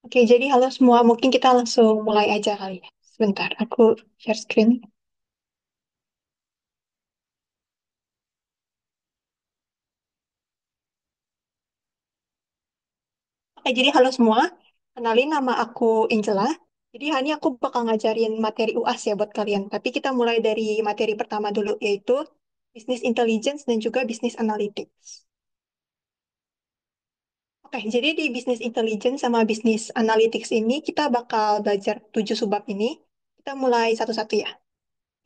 Oke, jadi halo semua. Mungkin kita langsung mulai aja kali ya. Sebentar, aku share screen. Oke, jadi halo semua. Kenalin nama aku Angela. Jadi hari ini aku bakal ngajarin materi UAS ya buat kalian. Tapi kita mulai dari materi pertama dulu, yaitu Business Intelligence dan juga Business Analytics. Oke, jadi di Business Intelligence sama Business Analytics ini kita bakal belajar 7 subbab ini. Kita mulai satu-satu ya.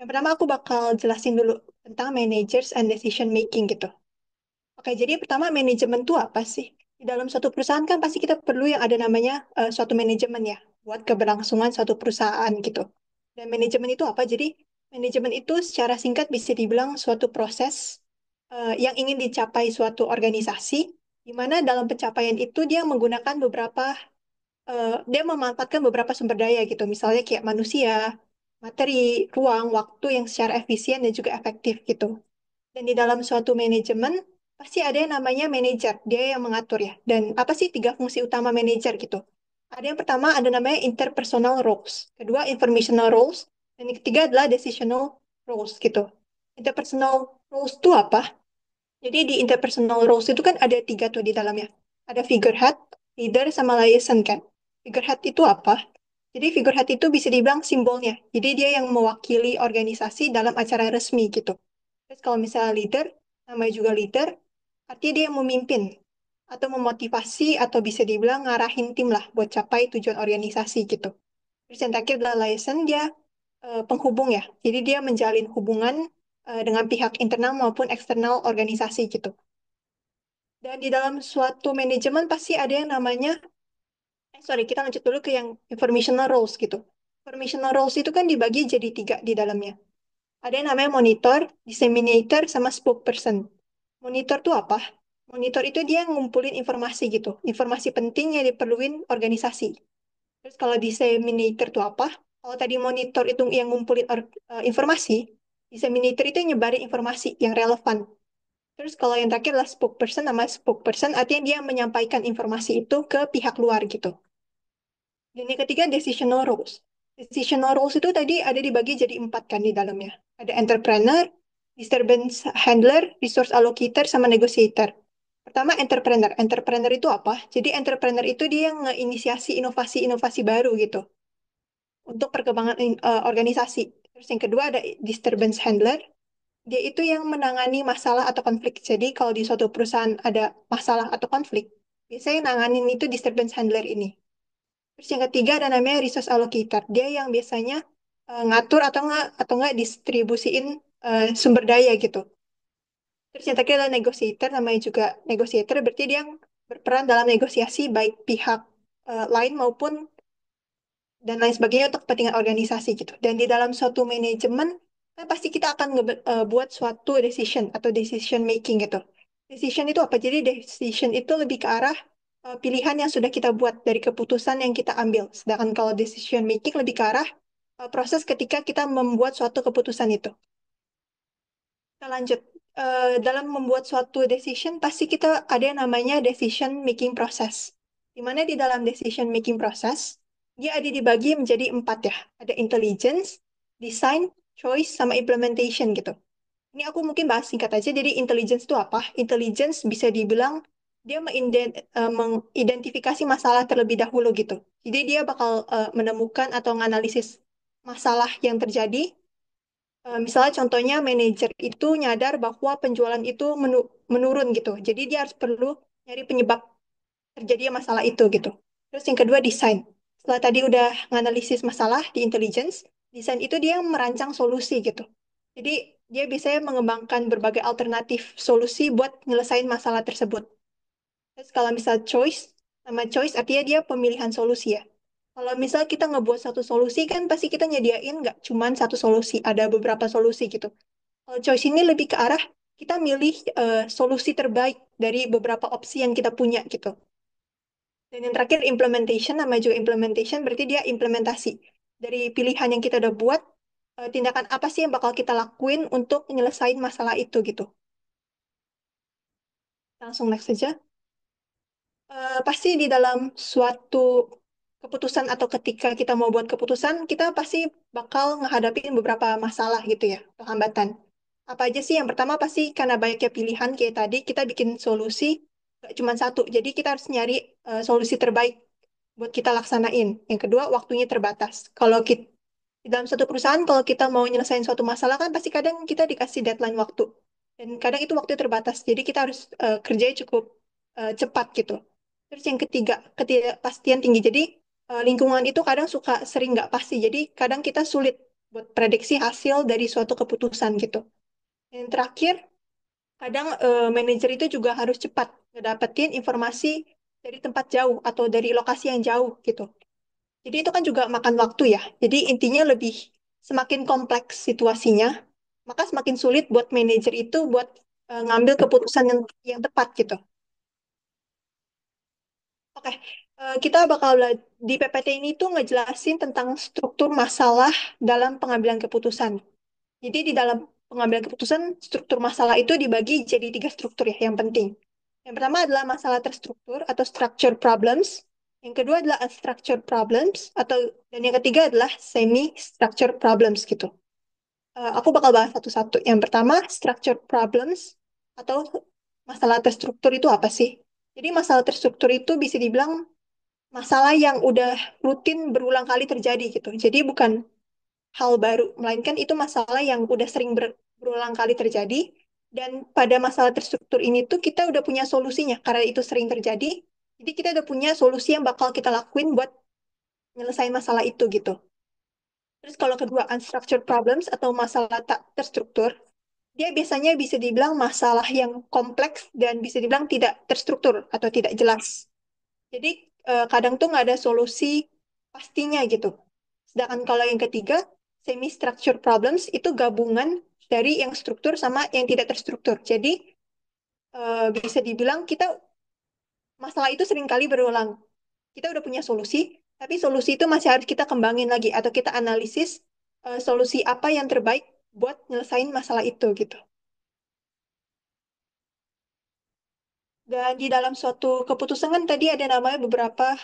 Yang pertama aku bakal jelasin dulu tentang Managers and Decision Making gitu. Oke, jadi pertama manajemen itu apa sih? Di dalam suatu perusahaan kan pasti kita perlu yang ada namanya suatu manajemen ya, buat keberlangsungan suatu perusahaan gitu. Dan manajemen itu apa? Jadi manajemen itu secara singkat bisa dibilang suatu proses yang ingin dicapai suatu organisasi, di mana dalam pencapaian itu dia menggunakan dia memanfaatkan beberapa sumber daya gitu, misalnya kayak manusia, materi, ruang, waktu yang secara efisien dan juga efektif gitu. Dan di dalam suatu manajemen, pasti ada yang namanya manajer. Dia yang mengatur ya. Dan apa sih 3 fungsi utama manajer gitu? Ada yang pertama, ada namanya interpersonal roles. Kedua, informational roles. Dan yang ketiga adalah decisional roles gitu. Interpersonal roles itu apa? Jadi di interpersonal roles itu kan ada 3 tuh di dalamnya. Ada figurehead, leader, sama liaison kan. Figurehead itu apa? Jadi figurehead itu bisa dibilang simbolnya. Jadi dia yang mewakili organisasi dalam acara resmi gitu. Terus kalau misalnya leader, namanya juga leader, artinya dia yang memimpin atau memotivasi atau bisa dibilang ngarahin tim lah buat capai tujuan organisasi gitu. Terus yang terakhir adalah liaison, dia penghubung ya. Jadi dia menjalin hubungan dengan pihak internal maupun eksternal organisasi gitu. Dan di dalam suatu manajemen pasti ada yang namanya, sorry, kita lanjut dulu ke yang informational roles gitu. Informational roles itu kan dibagi jadi 3 di dalamnya. Ada yang namanya monitor, disseminator, sama spokesperson. Monitor itu apa? Monitor itu dia ngumpulin informasi gitu, informasi penting yang diperluin organisasi. Terus kalau disseminator itu apa? Kalau tadi monitor itu yang ngumpulin informasi, disseminator itu yang nyebarin informasi yang relevan. Terus kalau yang terakhir adalah spokesperson, nama spokesperson artinya dia menyampaikan informasi itu ke pihak luar gitu. Dan yang ketiga, decisional roles. Decisional roles itu tadi ada dibagi jadi 4 kan di dalamnya. Ada entrepreneur, disturbance handler, resource allocator, sama negotiator. Pertama, entrepreneur. Entrepreneur itu apa? Jadi entrepreneur itu dia yang nginisiasi inovasi-inovasi baru gitu untuk perkembangan organisasi. Terus yang kedua ada disturbance handler. Dia itu yang menangani masalah atau konflik. Jadi kalau di suatu perusahaan ada masalah atau konflik, biasanya yang nanganin itu disturbance handler ini. Terus yang ketiga ada namanya resource allocator. Dia yang biasanya ngatur atau nggak distribusiin sumber daya gitu. Terus yang terakhir adalah negotiator. Namanya juga negotiator berarti dia yang berperan dalam negosiasi baik pihak lain maupun dan lain sebagainya untuk kepentingan organisasi gitu. Dan di dalam suatu manajemen kan pasti kita akan buat suatu decision atau decision making gitu. Decision itu apa? Jadi decision itu lebih ke arah pilihan yang sudah kita buat dari keputusan yang kita ambil. Sedangkan kalau decision making lebih ke arah proses ketika kita membuat suatu keputusan itu. Kita lanjut. Dalam membuat suatu decision, pasti kita ada yang namanya decision making process. Di mana di dalam decision making process, dia ada dibagi menjadi 4 ya. Ada intelligence, design, choice, sama implementation gitu. Ini aku mungkin bahas singkat aja. Jadi intelligence itu apa? Intelligence bisa dibilang dia mengidentifikasi masalah terlebih dahulu gitu. Jadi dia bakal menemukan atau menganalisis masalah yang terjadi. Misalnya contohnya manajer itu nyadar bahwa penjualan itu menurun gitu. Jadi dia harus perlu nyari penyebab terjadinya masalah itu gitu. Terus yang kedua desain. Setelah tadi udah menganalisis masalah di intelligence, desain itu dia merancang solusi gitu. Jadi dia biasanya mengembangkan berbagai alternatif solusi buat nyelesain masalah tersebut. Terus kalau misal choice, nama choice artinya dia pemilihan solusi ya. Kalau misal kita ngebuat satu solusi kan pasti kita nyediain nggak cuma satu solusi, ada beberapa solusi gitu. Kalau choice ini lebih ke arah kita milih solusi terbaik dari beberapa opsi yang kita punya gitu. Dan yang terakhir implementation, nama juga implementation berarti dia implementasi. Dari pilihan yang kita udah buat, tindakan apa sih yang bakal kita lakuin untuk nyelesain masalah itu gitu. Langsung next saja. Pasti di dalam suatu keputusan atau ketika kita mau buat keputusan, kita pasti bakal menghadapin beberapa masalah gitu ya, atau hambatan. Apa aja sih? Yang pertama pasti karena banyaknya pilihan kayak tadi, kita bikin solusi gak cuma satu. Jadi kita harus nyari solusi terbaik buat kita laksanain. Yang kedua, waktunya terbatas. Kalau kita di dalam satu perusahaan, kalau kita mau nyelesain suatu masalah kan pasti kadang kita dikasih deadline waktu. Dan kadang itu waktu terbatas. Jadi kita harus kerjanya cukup cepat gitu. Terus yang ketiga, ketidakpastian tinggi. Jadi lingkungan itu kadang suka sering nggak pasti. Jadi kadang kita sulit buat prediksi hasil dari suatu keputusan gitu. Yang terakhir, kadang manajer itu juga harus cepat ngedapetin informasi dari tempat jauh atau dari lokasi yang jauh gitu. Jadi itu kan juga makan waktu ya. Jadi intinya lebih semakin kompleks situasinya, maka semakin sulit buat manajer itu buat ngambil keputusan yang tepat gitu. Oke, kita bakal di PPT ini tuh ngejelasin tentang struktur masalah dalam pengambilan keputusan. Jadi di dalam pengambilan keputusan, struktur masalah itu dibagi jadi tiga struktur ya yang penting. Yang pertama adalah masalah terstruktur atau structure problems. Yang kedua adalah unstructured problems atau dan yang ketiga adalah semi structured problems gitu. Aku bakal bahas satu-satu. Yang pertama, structured problems atau masalah terstruktur itu apa sih? Jadi masalah terstruktur itu bisa dibilang masalah yang udah rutin berulang kali terjadi gitu. Jadi bukan hal baru, melainkan itu masalah yang udah sering berulang kali terjadi. Dan pada masalah terstruktur ini tuh kita udah punya solusinya karena itu sering terjadi. Jadi kita udah punya solusi yang bakal kita lakuin buat nyelesain masalah itu gitu. Terus kalau kedua unstructured problems atau masalah tak terstruktur, dia biasanya bisa dibilang masalah yang kompleks dan bisa dibilang tidak terstruktur atau tidak jelas. Jadi kadang tuh nggak ada solusi pastinya gitu. Sedangkan kalau yang ketiga, semi-structured problems itu gabungan dari yang struktur sama yang tidak terstruktur. Jadi bisa dibilang kita masalah itu sering kali berulang. Kita udah punya solusi, tapi solusi itu masih harus kita kembangin lagi atau kita analisis solusi apa yang terbaik buat nyelesain masalah itu gitu. Dan di dalam suatu keputusan kan tadi ada namanya beberapa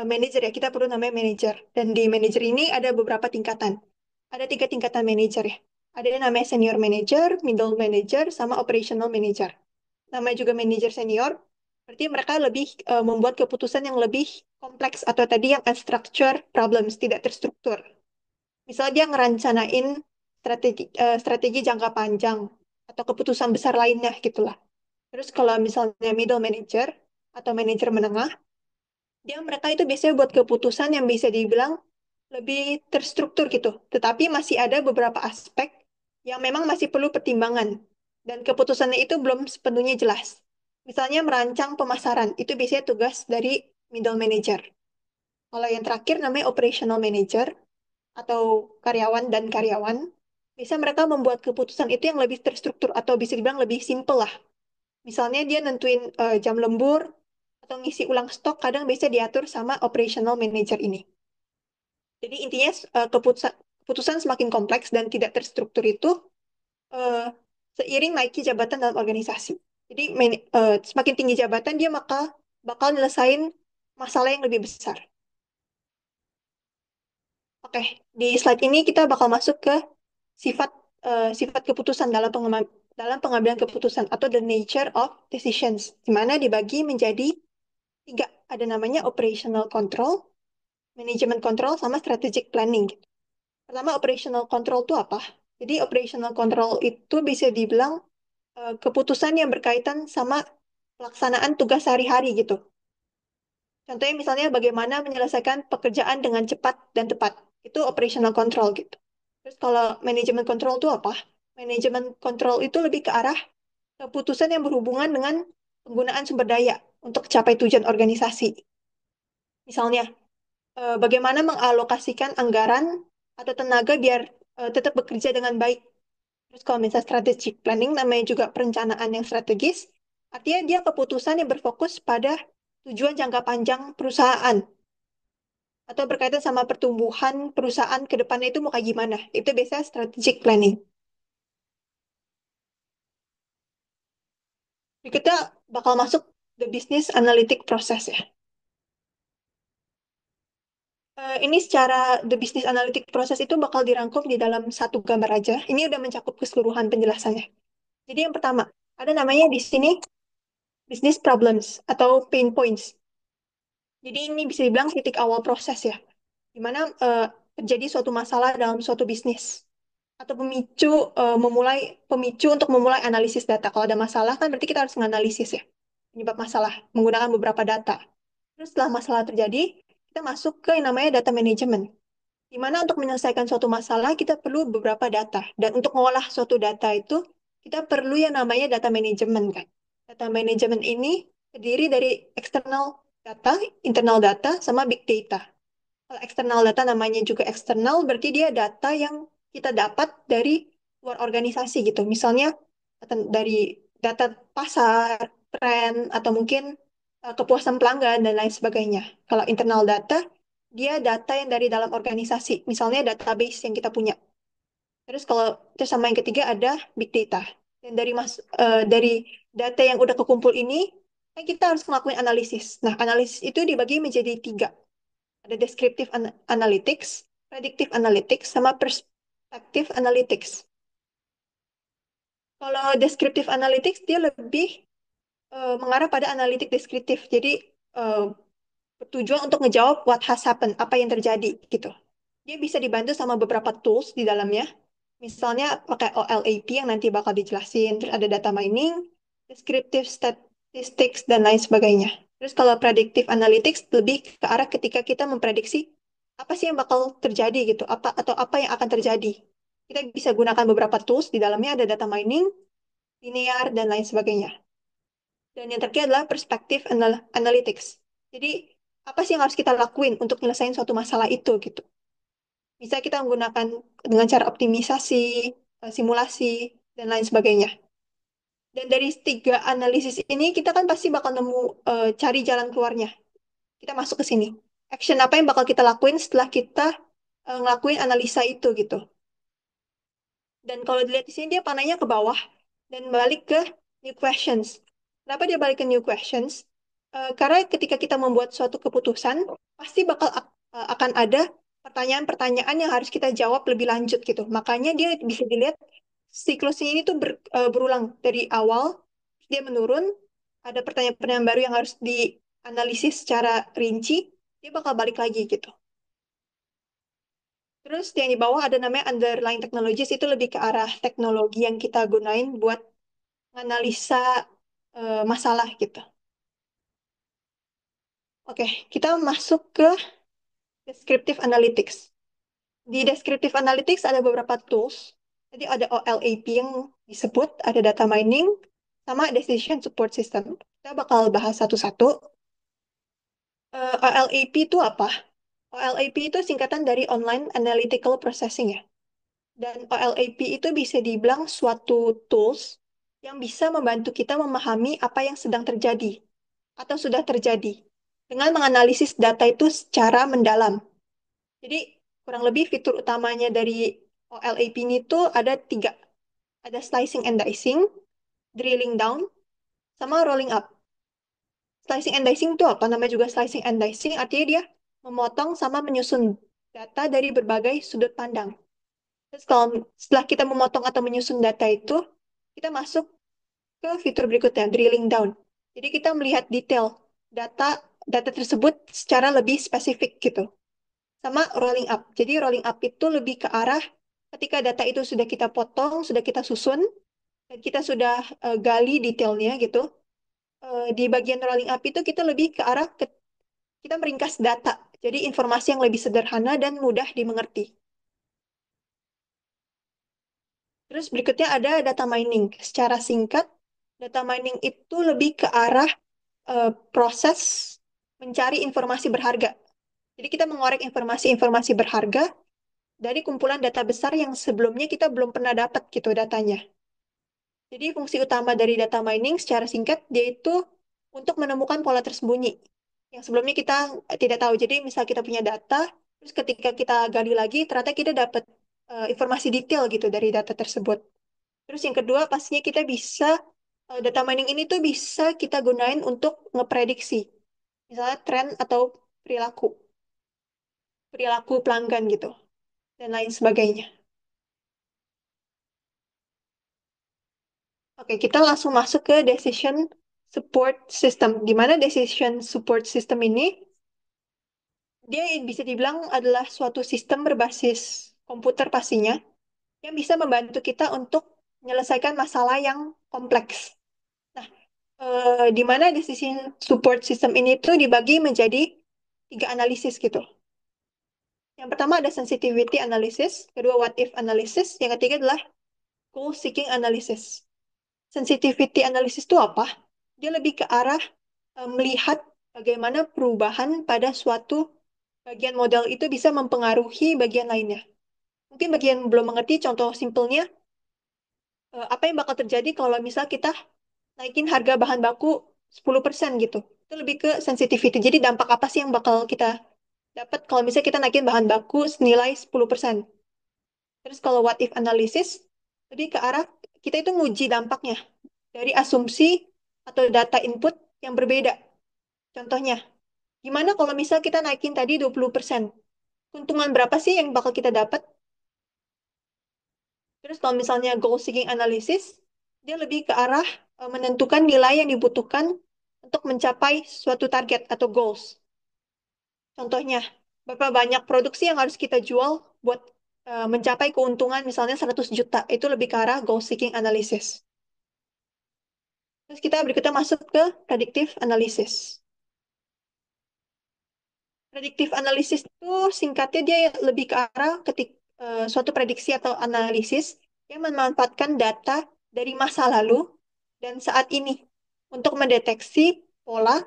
manajer ya, kita perlu namanya manajer. Dan di manajer ini ada beberapa tingkatan. Ada tiga tingkatan manajer ya. Ada yang namanya senior manager, middle manager, sama operational manager. Namanya juga manager senior, berarti mereka lebih membuat keputusan yang lebih kompleks atau tadi yang unstructured problems, tidak terstruktur. Misalnya dia ngerancanain strategi jangka panjang atau keputusan besar lainnya gitulah. Terus kalau misalnya middle manager atau manajer menengah, dia mereka itu biasanya buat keputusan yang bisa dibilang lebih terstruktur gitu. Tetapi masih ada beberapa aspek yang memang masih perlu pertimbangan. Dan keputusannya itu belum sepenuhnya jelas. Misalnya merancang pemasaran, itu biasanya tugas dari middle manager. Kalau yang terakhir namanya operational manager atau karyawan dan karyawan, biasanya mereka membuat keputusan itu yang lebih terstruktur atau bisa dibilang lebih simple lah. Misalnya dia nentuin jam lembur atau ngisi ulang stok kadang bisa diatur sama operational manager ini. Jadi intinya keputusan semakin kompleks dan tidak terstruktur itu eh, seiring naiknya jabatan dalam organisasi. Jadi semakin tinggi jabatan dia maka bakal nyelesain masalah yang lebih besar. Oke, di slide ini kita bakal masuk ke sifat sifat keputusan dalam pengambilan keputusan atau the nature of decisions, di mana dibagi menjadi tiga. Ada namanya operational control, management control, sama strategic planning. Pertama, operational control itu apa? Jadi, operational control itu bisa dibilang keputusan yang berkaitan sama pelaksanaan tugas sehari-hari gitu. Contohnya misalnya bagaimana menyelesaikan pekerjaan dengan cepat dan tepat. Itu operational control gitu. Terus kalau manajemen control itu apa? Manajemen control itu lebih ke arah keputusan yang berhubungan dengan penggunaan sumber daya untuk capai tujuan organisasi. Misalnya, bagaimana mengalokasikan anggaran atau tenaga biar tetap bekerja dengan baik. Terus kalau misalnya strategic planning, namanya juga perencanaan yang strategis, artinya dia keputusan yang berfokus pada tujuan jangka panjang perusahaan atau berkaitan sama pertumbuhan perusahaan ke depannya itu mau kayak gimana. Itu biasanya strategic planning. Kita bakal masuk the business analytic process ya. Ini secara the business analytic process itu bakal dirangkum di dalam satu gambar aja. Ini udah mencakup keseluruhan penjelasannya. Jadi yang pertama, ada namanya di sini business problems atau pain points. Jadi ini bisa dibilang titik awal proses ya, di mana terjadi suatu masalah dalam suatu bisnis atau pemicu untuk memulai analisis data. Kalau ada masalah kan berarti kita harus menganalisis ya penyebab masalah menggunakan beberapa data. Terus setelah masalah terjadi, kita masuk ke yang namanya data management. Di mana untuk menyelesaikan suatu masalah kita perlu beberapa data. Dan untuk mengolah suatu data itu kita perlu yang namanya data management kan. Data management ini terdiri dari external data, internal data, sama big data. Kalau eksternal data namanya juga eksternal, berarti dia data yang kita dapat dari luar organisasi gitu. Misalnya dari data pasar, tren, atau mungkin kepuasan pelanggan dan lain sebagainya. Kalau internal data, dia data yang dari dalam organisasi. Misalnya database yang kita punya. Terus sama yang ketiga ada big data. Dan dari data yang udah kekumpul ini, kan kita harus ngelakuin analisis. Nah, analisis itu dibagi menjadi tiga. Ada descriptive analytics, predictive analytics, sama perspective analytics. Kalau descriptive analytics dia lebih mengarah pada analitik deskriptif. Jadi eh, bertujuan untuk ngejawab what has happened, apa yang terjadi gitu. Dia bisa dibantu sama beberapa tools di dalamnya. Misalnya pakai OLAP yang nanti bakal dijelasin, terus ada data mining, descriptive statistics dan lain sebagainya. Terus kalau predictive analytics lebih ke arah ketika kita memprediksi apa sih yang bakal terjadi gitu, apa yang akan terjadi. Kita bisa gunakan beberapa tools di dalamnya ada data mining, linear dan lain sebagainya. Dan yang terakhir adalah perspektif analytics. Jadi apa sih yang harus kita lakuin untuk nyelesain suatu masalah itu gitu. Bisa kita menggunakan dengan cara optimisasi, simulasi, dan lain sebagainya. Dan dari tiga analisis ini, kita kan pasti bakal nemu cari jalan keluarnya. Kita masuk ke sini. Action apa yang bakal kita lakuin setelah kita ngelakuin analisa itu gitu. Dan kalau dilihat di sini, dia panahnya ke bawah dan balik ke new questions. Kenapa dia balik ke new questions? Karena ketika kita membuat suatu keputusan, pasti akan ada pertanyaan-pertanyaan yang harus kita jawab lebih lanjut gitu. Makanya dia bisa dilihat siklusnya ini tuh berulang dari awal, dia menurun, ada pertanyaan-pertanyaan baru yang harus dianalisis secara rinci, dia bakal balik lagi gitu. Terus yang di bawah ada namanya underlying technologies, itu lebih ke arah teknologi yang kita gunain buat menganalisa masalah gitu. Oke, kita masuk ke descriptive analytics. Di descriptive analytics ada beberapa tools. Jadi ada OLAP yang disebut, ada data mining, sama decision support system. Kita bakal bahas satu-satu. OLAP itu apa? OLAP itu singkatan dari Online Analytical Processing ya. Dan OLAP itu bisa dibilang suatu tools yang bisa membantu kita memahami apa yang sedang terjadi atau sudah terjadi dengan menganalisis data itu secara mendalam. Jadi kurang lebih fitur utamanya dari OLAP ini tuh ada tiga. Ada slicing and dicing, drilling down, sama rolling up. Slicing and dicing itu apa? Namanya juga slicing and dicing, artinya dia memotong sama menyusun data dari berbagai sudut pandang. Terus kalau setelah kita memotong atau menyusun data itu, kita masuk ke fitur berikutnya, drilling down. Jadi kita melihat detail data data tersebut secara lebih spesifik gitu. Sama rolling up. Jadi rolling up itu lebih ke arah ketika data itu sudah kita potong, sudah kita susun, dan kita sudah gali detailnya gitu. Di bagian rolling up itu kita lebih ke arah kita meringkas data. Jadi informasi yang lebih sederhana dan mudah dimengerti. Terus berikutnya ada data mining. Secara singkat, data mining itu lebih ke arah proses mencari informasi berharga. Jadi kita mengorek informasi-informasi berharga dari kumpulan data besar yang sebelumnya kita belum pernah dapat gitu datanya. Jadi fungsi utama dari data mining secara singkat yaitu untuk menemukan pola tersembunyi yang sebelumnya kita tidak tahu. Jadi misal kita punya data, terus ketika kita gali lagi ternyata kita dapat informasi detail gitu dari data tersebut. Terus yang kedua pastinya kita bisa data mining ini tuh bisa kita gunain untuk ngeprediksi misalnya tren atau perilaku. perilaku pelanggan gitu, dan lain sebagainya. Oke, kita langsung masuk ke decision support system. Di mana decision support system ini, dia bisa dibilang adalah suatu sistem berbasis komputer pastinya, yang bisa membantu kita untuk menyelesaikan masalah yang kompleks. Nah, di mana decision support system ini tuh dibagi menjadi tiga analisis gitu. Yang pertama ada sensitivity analysis, kedua what if analysis, yang ketiga adalah goal seeking analysis. Sensitivity analysis itu apa? Dia lebih ke arah melihat bagaimana perubahan pada suatu bagian model itu bisa mempengaruhi bagian lainnya. Mungkin bagian belum mengerti, contoh simpelnya, apa yang bakal terjadi kalau misal kita naikin harga bahan baku 10% gitu. Itu lebih ke sensitivity. Jadi dampak apa sih yang bakal kita dapat kalau misalnya kita naikin bahan baku senilai 10%. Terus kalau what if analysis, lebih ke arah kita itu nguji dampaknya dari asumsi atau data input yang berbeda. Contohnya, gimana kalau misal kita naikin tadi 20%? Keuntungan berapa sih yang bakal kita dapat? Terus kalau misalnya goal seeking analysis, dia lebih ke arah menentukan nilai yang dibutuhkan untuk mencapai suatu target atau goals. Contohnya, berapa banyak produksi yang harus kita jual buat mencapai keuntungan misalnya 100 juta. Itu lebih ke arah goal seeking analysis. Terus kita berikutnya masuk ke predictive analysis. Predictive analysis itu singkatnya dia lebih ke arah suatu prediksi atau analisis yang memanfaatkan data dari masa lalu dan saat ini untuk mendeteksi pola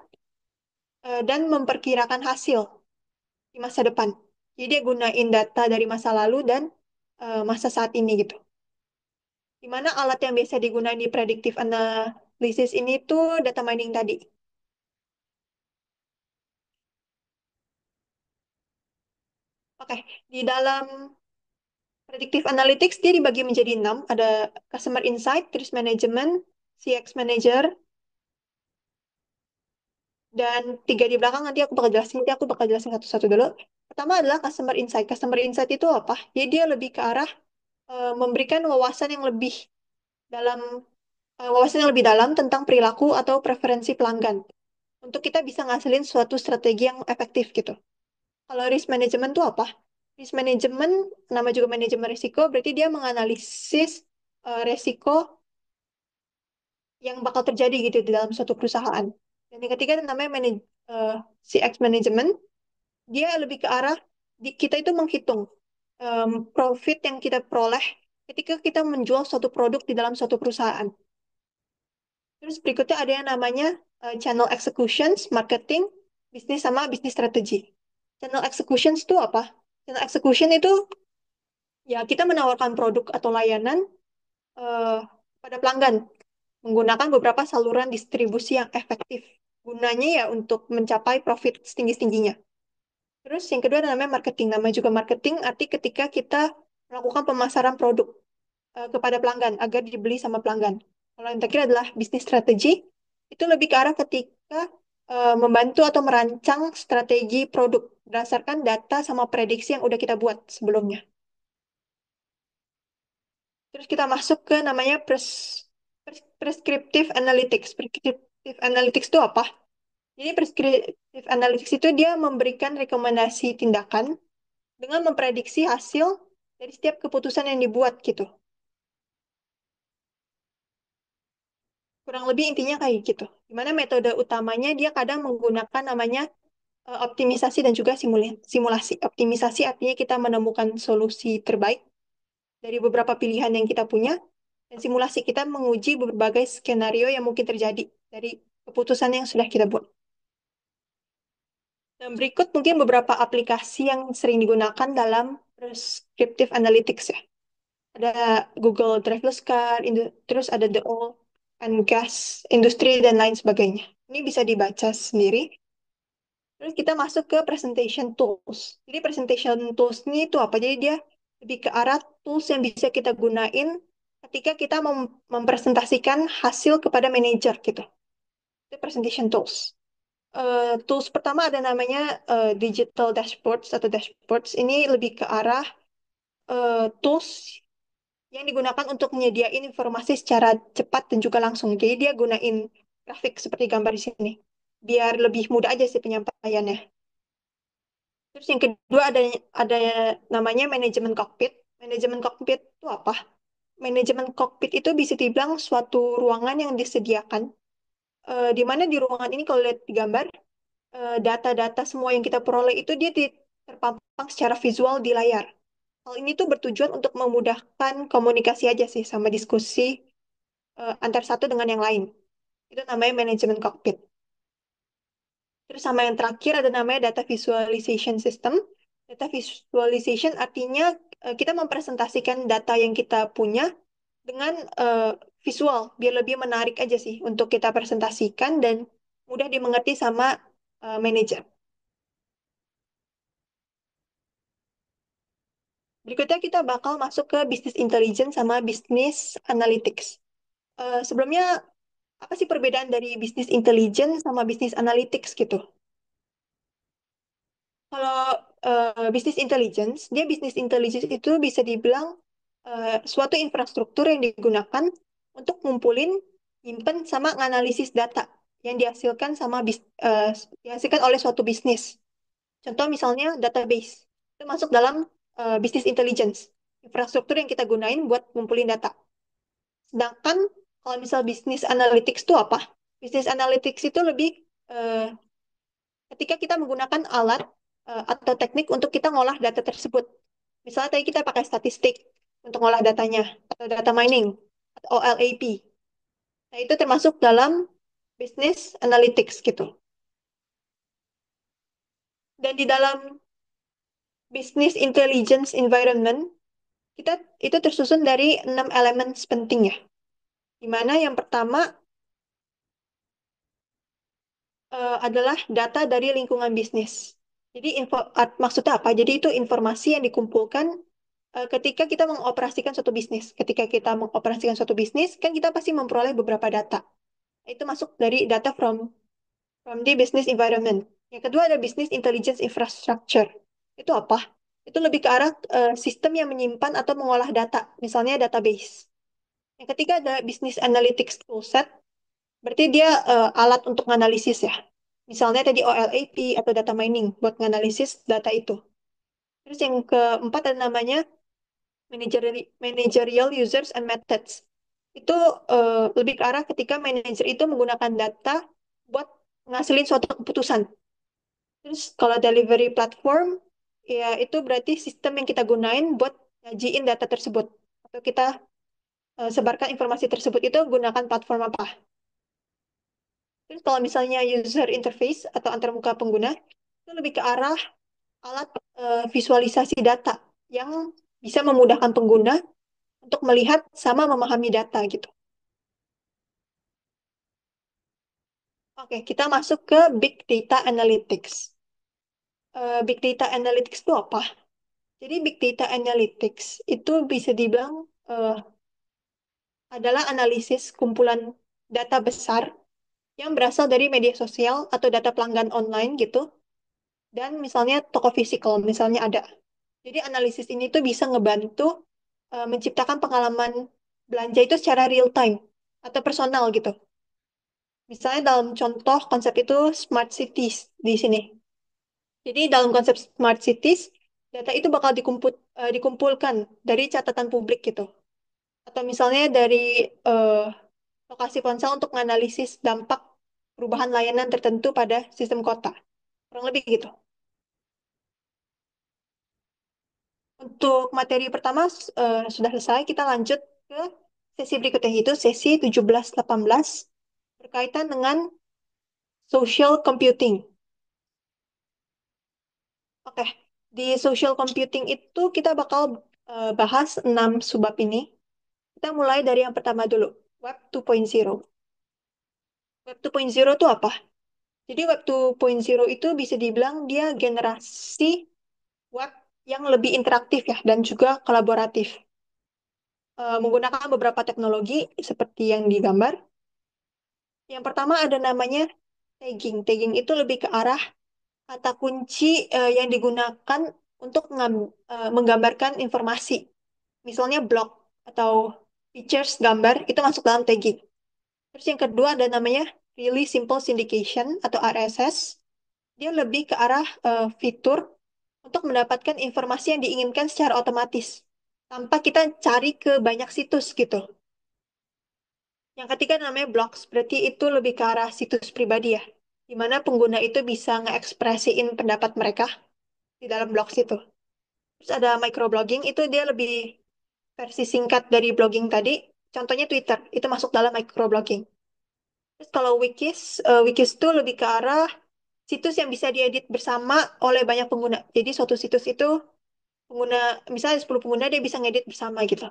dan memperkirakan hasil di masa depan. Jadi dia gunain data dari masa lalu dan masa saat ini gitu. Di mana alat yang biasa digunakan di predictive analysis ini tuh data mining tadi. Oke, di dalam predictive analytics dia dibagi menjadi 6. Ada customer insight, risk management, CX manager, dan tiga di belakang nanti aku bakal jelasin satu-satu dulu. Pertama adalah customer insight. Customer insight itu apa? Jadi dia lebih ke arah memberikan dalam wawasan yang lebih dalam tentang perilaku atau preferensi pelanggan untuk kita bisa ngasilin suatu strategi yang efektif gitu. Kalau risk management itu apa? Risk management, nama juga manajemen risiko, berarti dia menganalisis resiko yang bakal terjadi gitu di dalam suatu perusahaan. Dan yang ketiga namanya eh, CX management, dia lebih ke arah kita itu menghitung profit yang kita peroleh ketika kita menjual suatu produk di dalam suatu perusahaan. Terus berikutnya ada yang namanya channel executions, marketing, bisnis sama bisnis strategi. Channel executions itu apa? Channel execution itu ya kita menawarkan produk atau layanan eh, pada pelanggan menggunakan beberapa saluran distribusi yang efektif. Gunanya ya untuk mencapai profit setinggi-tingginya. Terus yang kedua ada namanya marketing. Nama juga marketing arti ketika kita melakukan pemasaran produk kepada pelanggan agar dibeli sama pelanggan. Kalau yang terakhir adalah bisnis strategi, itu lebih ke arah ketika membantu atau merancang strategi produk berdasarkan data sama prediksi yang udah kita buat sebelumnya. Terus kita masuk ke namanya prescriptive analytics. Prescriptive analytics itu apa? Jadi prescriptive analytics itu dia memberikan rekomendasi tindakan dengan memprediksi hasil dari setiap keputusan yang dibuat gitu. Kurang lebih intinya kayak gitu. Dimana metode utamanya dia kadang menggunakan namanya optimisasi dan juga simulasi. Optimisasi artinya kita menemukan solusi terbaik dari beberapa pilihan yang kita punya, dan simulasi kita menguji berbagai skenario yang mungkin terjadi dari keputusan yang sudah kita buat. Dan berikut mungkin beberapa aplikasi yang sering digunakan dalam prescriptive analytics ya. Ada Google Driverless Car, terus ada The Oil and Gas Industry, dan lain sebagainya. Ini bisa dibaca sendiri. Terus kita masuk ke presentation tools. Jadi presentation tools ini itu apa? Jadi dia lebih ke arah tools yang bisa kita gunain ketika kita mempresentasikan hasil kepada manajer gitu. Itu presentation tools. Tools pertama ada namanya digital dashboards atau dashboards. Ini lebih ke arah tools yang digunakan untuk menyediain informasi secara cepat dan juga langsung. Jadi dia gunain grafik seperti gambar di sini, biar lebih mudah aja sih penyampaiannya. Terus yang kedua ada namanya manajemen cockpit. Manajemen cockpit itu apa? Manajemen cockpit itu bisa dibilang suatu ruangan yang disediakan, di mana di ruangan ini kalau lihat di gambar, data-data semua yang kita peroleh itu dia terpampang secara visual di layar. Hal ini tuh bertujuan untuk memudahkan komunikasi aja sih sama diskusi antar satu dengan yang lain. Itu namanya manajemen cockpit. Terus sama yang terakhir ada namanya data visualization system. Data visualization artinya kita mempresentasikan data yang kita punya dengan visual, biar lebih menarik aja sih untuk kita presentasikan dan mudah dimengerti sama manajer. Berikutnya kita bakal masuk ke business intelligence sama business analytics. Sebelumnya, apa sih perbedaan dari business intelligence sama business analytics gitu? Kalau business intelligence, dia business intelligence itu bisa dibilang suatu infrastruktur yang digunakan untuk ngumpulin, nyimpen, sama nganalisis data yang dihasilkan oleh suatu bisnis. Contoh misalnya database, itu masuk dalam business intelligence, infrastruktur yang kita gunain buat ngumpulin data. Sedangkan kalau misal business analytics itu apa? Business analytics itu lebih eh, ketika kita menggunakan alat atau teknik untuk kita ngolah data tersebut. Misalnya tadi kita pakai statistik untuk ngolah datanya, atau data mining, atau OLAP. Nah, itu termasuk dalam business analytics gitu. Dan di dalam business intelligence environment, kita itu tersusun dari 6 elemen penting ya. Di mana yang pertama adalah data dari lingkungan bisnis. Jadi maksudnya apa? Jadi itu informasi yang dikumpulkan ketika kita mengoperasikan suatu bisnis. Ketika kita mengoperasikan suatu bisnis, kan kita pasti memperoleh beberapa data. Itu masuk dari data from the business environment. Yang kedua ada business intelligence infrastructure. Itu apa? Itu lebih ke arah sistem yang menyimpan atau mengolah data, misalnya database. Yang ketiga ada business analytics toolset, berarti dia alat untuk menganalisis ya. Misalnya tadi OLAP atau data mining buat menganalisis data itu. Terus yang keempat ada namanya managerial users and methods. Itu lebih ke arah ketika manajer itu menggunakan data buat ngasilin suatu keputusan. Terus kalau delivery platform, ya itu berarti sistem yang kita gunain buat ngajiin data tersebut. Atau kita sebarkan informasi tersebut itu gunakan platform apa. Terus kalau misalnya user interface atau antarmuka pengguna, itu lebih ke arah alat visualisasi data yang bisa memudahkan pengguna untuk melihat sama memahami data gitu. Oke, kita masuk ke Big Data Analytics. Big Data Analytics itu apa? Jadi Big Data Analytics itu bisa dibilang adalah analisis kumpulan data besar yang berasal dari media sosial atau data pelanggan online gitu, dan misalnya toko fisik kalau misalnya ada. Jadi analisis ini tuh bisa ngebantu menciptakan pengalaman belanja itu secara real time atau personal gitu. Misalnya dalam contoh konsep itu smart cities di sini. Jadi dalam konsep smart cities, data itu bakal dikumpulkan dari catatan publik gitu. Atau misalnya dari eh, lokasi ponsel untuk menganalisis dampak perubahan layanan tertentu pada sistem kota. Kurang lebih gitu. Untuk materi pertama sudah selesai, kita lanjut ke sesi berikutnya, yaitu sesi 17-18 berkaitan dengan social computing. Oke, di social computing itu kita bakal bahas 6 subbab ini. Kita mulai dari yang pertama dulu, Web 2.0. Web 2.0 itu apa? Jadi Web 2.0 itu bisa dibilang dia generasi web yang lebih interaktif ya dan juga kolaboratif. Menggunakan beberapa teknologi seperti yang digambar. Yang pertama ada namanya tagging. Tagging itu lebih ke arah kata kunci yang digunakan untuk menggambarkan informasi. Misalnya blog atau pictures gambar itu masuk dalam tagging. Terus yang kedua ada namanya really simple syndication atau RSS. Dia lebih ke arah fitur untuk mendapatkan informasi yang diinginkan secara otomatis tanpa kita cari ke banyak situs gitu. Yang ketiga namanya blogs, berarti itu lebih ke arah situs pribadi ya, di mana pengguna itu bisa ngekspresiin pendapat mereka di dalam blogs itu. Terus ada microblogging, itu dia lebih versi singkat dari blogging tadi. Contohnya Twitter, itu masuk dalam microblogging. Terus kalau wikis, wikis itu lebih ke arah situs yang bisa diedit bersama oleh banyak pengguna. Jadi suatu situs itu pengguna, misalnya 10 pengguna dia bisa ngedit bersama gitu.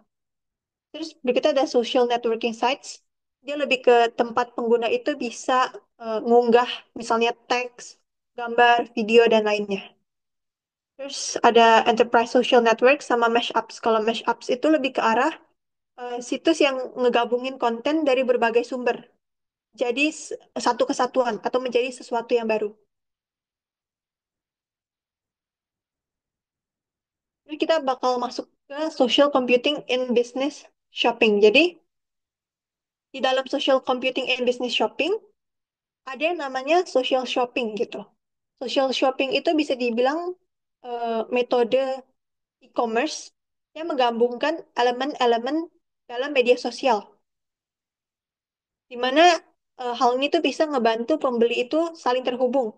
Terus berikutnya ada social networking sites. Dia lebih ke tempat pengguna itu bisa ngunggah misalnya teks, gambar, video, dan lainnya. Terus ada enterprise social network sama mashups. Kalau mashups itu lebih ke arah situs yang ngegabungin konten dari berbagai sumber. Jadi satu kesatuan atau menjadi sesuatu yang baru. Jadi kita bakal masuk ke social computing in business shopping. Jadi di dalam social computing in business shopping ada yang namanya social shopping gitu. Social shopping itu bisa dibilang metode e-commerce yang menggabungkan elemen-elemen dalam media sosial, di mana hal ini tuh bisa ngebantu pembeli itu saling terhubung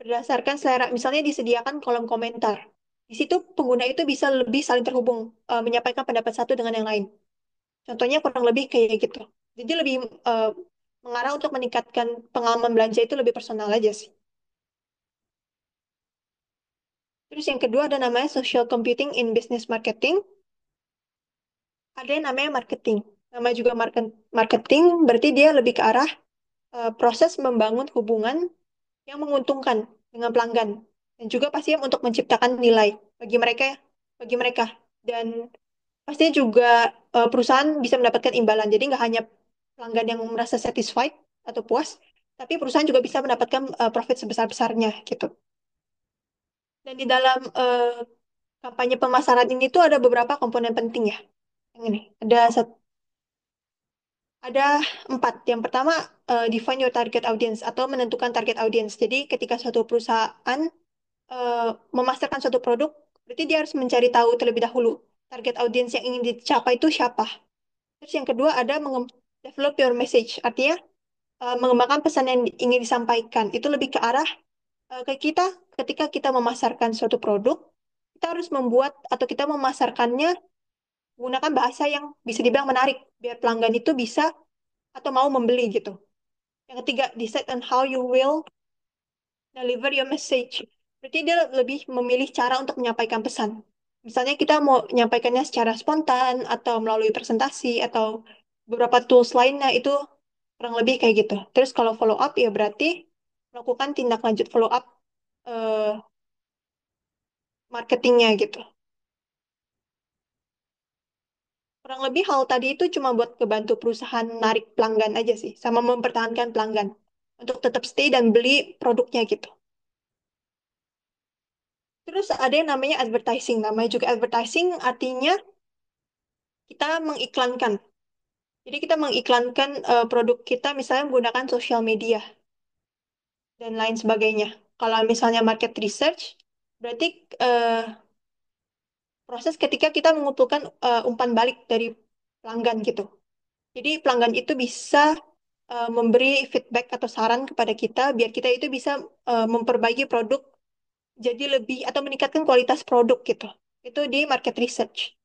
berdasarkan selera. Misalnya disediakan kolom komentar. Di situ pengguna itu bisa lebih saling terhubung, menyampaikan pendapat satu dengan yang lain. Contohnya kurang lebih kayak gitu. Jadi lebih eh, mengarah untuk meningkatkan pengalaman belanja itu lebih personal aja sih. Terus yang kedua ada namanya social computing in business marketing. Ada yang namanya marketing. Nama juga marketing berarti dia lebih ke arah proses membangun hubungan yang menguntungkan dengan pelanggan dan juga pastinya untuk menciptakan nilai bagi mereka bagi mereka dan pastinya juga perusahaan bisa mendapatkan imbalan. Jadi nggak hanya pelanggan yang merasa satisfied atau puas, tapi perusahaan juga bisa mendapatkan profit sebesar-besarnya gitu. Dan di dalam kampanye pemasaran ini tuh ada beberapa komponen penting ya. Yang ini ada 4. Yang pertama, define your target audience atau menentukan target audience. Jadi ketika suatu perusahaan memasarkan suatu produk, berarti dia harus mencari tahu terlebih dahulu target audience yang ingin dicapai itu siapa. Terus yang kedua ada develop your message, artinya mengembangkan pesan yang ingin disampaikan. Itu lebih ke arah ke kita ketika kita memasarkan suatu produk, kita harus membuat atau kita memasarkannya menggunakan bahasa yang bisa dibilang menarik, biar pelanggan itu bisa atau mau membeli gitu. Yang ketiga, decide on how you will deliver your message. Berarti dia lebih memilih cara untuk menyampaikan pesan. Misalnya kita mau menyampaikannya secara spontan atau melalui presentasi atau beberapa tools lainnya itu kurang lebih kayak gitu. Terus kalau follow up ya berarti melakukan tindak lanjut follow up eh, marketingnya gitu. Kurang lebih hal tadi itu cuma buat kebantu perusahaan narik pelanggan aja sih, sama mempertahankan pelanggan untuk tetap stay dan beli produknya gitu. Terus ada yang namanya advertising. Namanya juga advertising artinya kita mengiklankan. Jadi kita mengiklankan produk kita misalnya menggunakan sosial media dan lain sebagainya. Kalau misalnya market research, berarti eh, proses ketika kita mengumpulkan umpan balik dari pelanggan gitu. Jadi pelanggan itu bisa memberi feedback atau saran kepada kita biar kita itu bisa memperbaiki produk jadi lebih atau meningkatkan kualitas produk gitu. Itu di market research.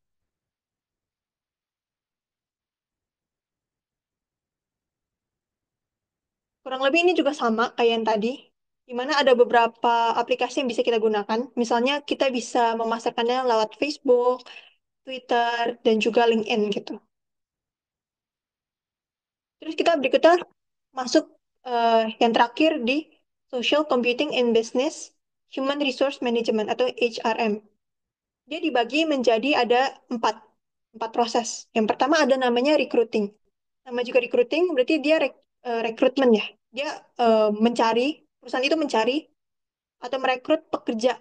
Kurang lebih ini juga sama kayak yang tadi, di mana ada beberapa aplikasi yang bisa kita gunakan. Misalnya kita bisa memasarkannya lewat Facebook, Twitter, dan juga LinkedIn gitu. Terus kita berikutnya masuk yang terakhir di Social Computing in Business, Human Resource Management atau HRM. Dia dibagi menjadi ada empat, empat proses. Yang pertama ada namanya recruiting. Nama juga recruiting berarti dia rekrutmen ya. Dia mencari, perusahaan itu mencari atau merekrut pekerja,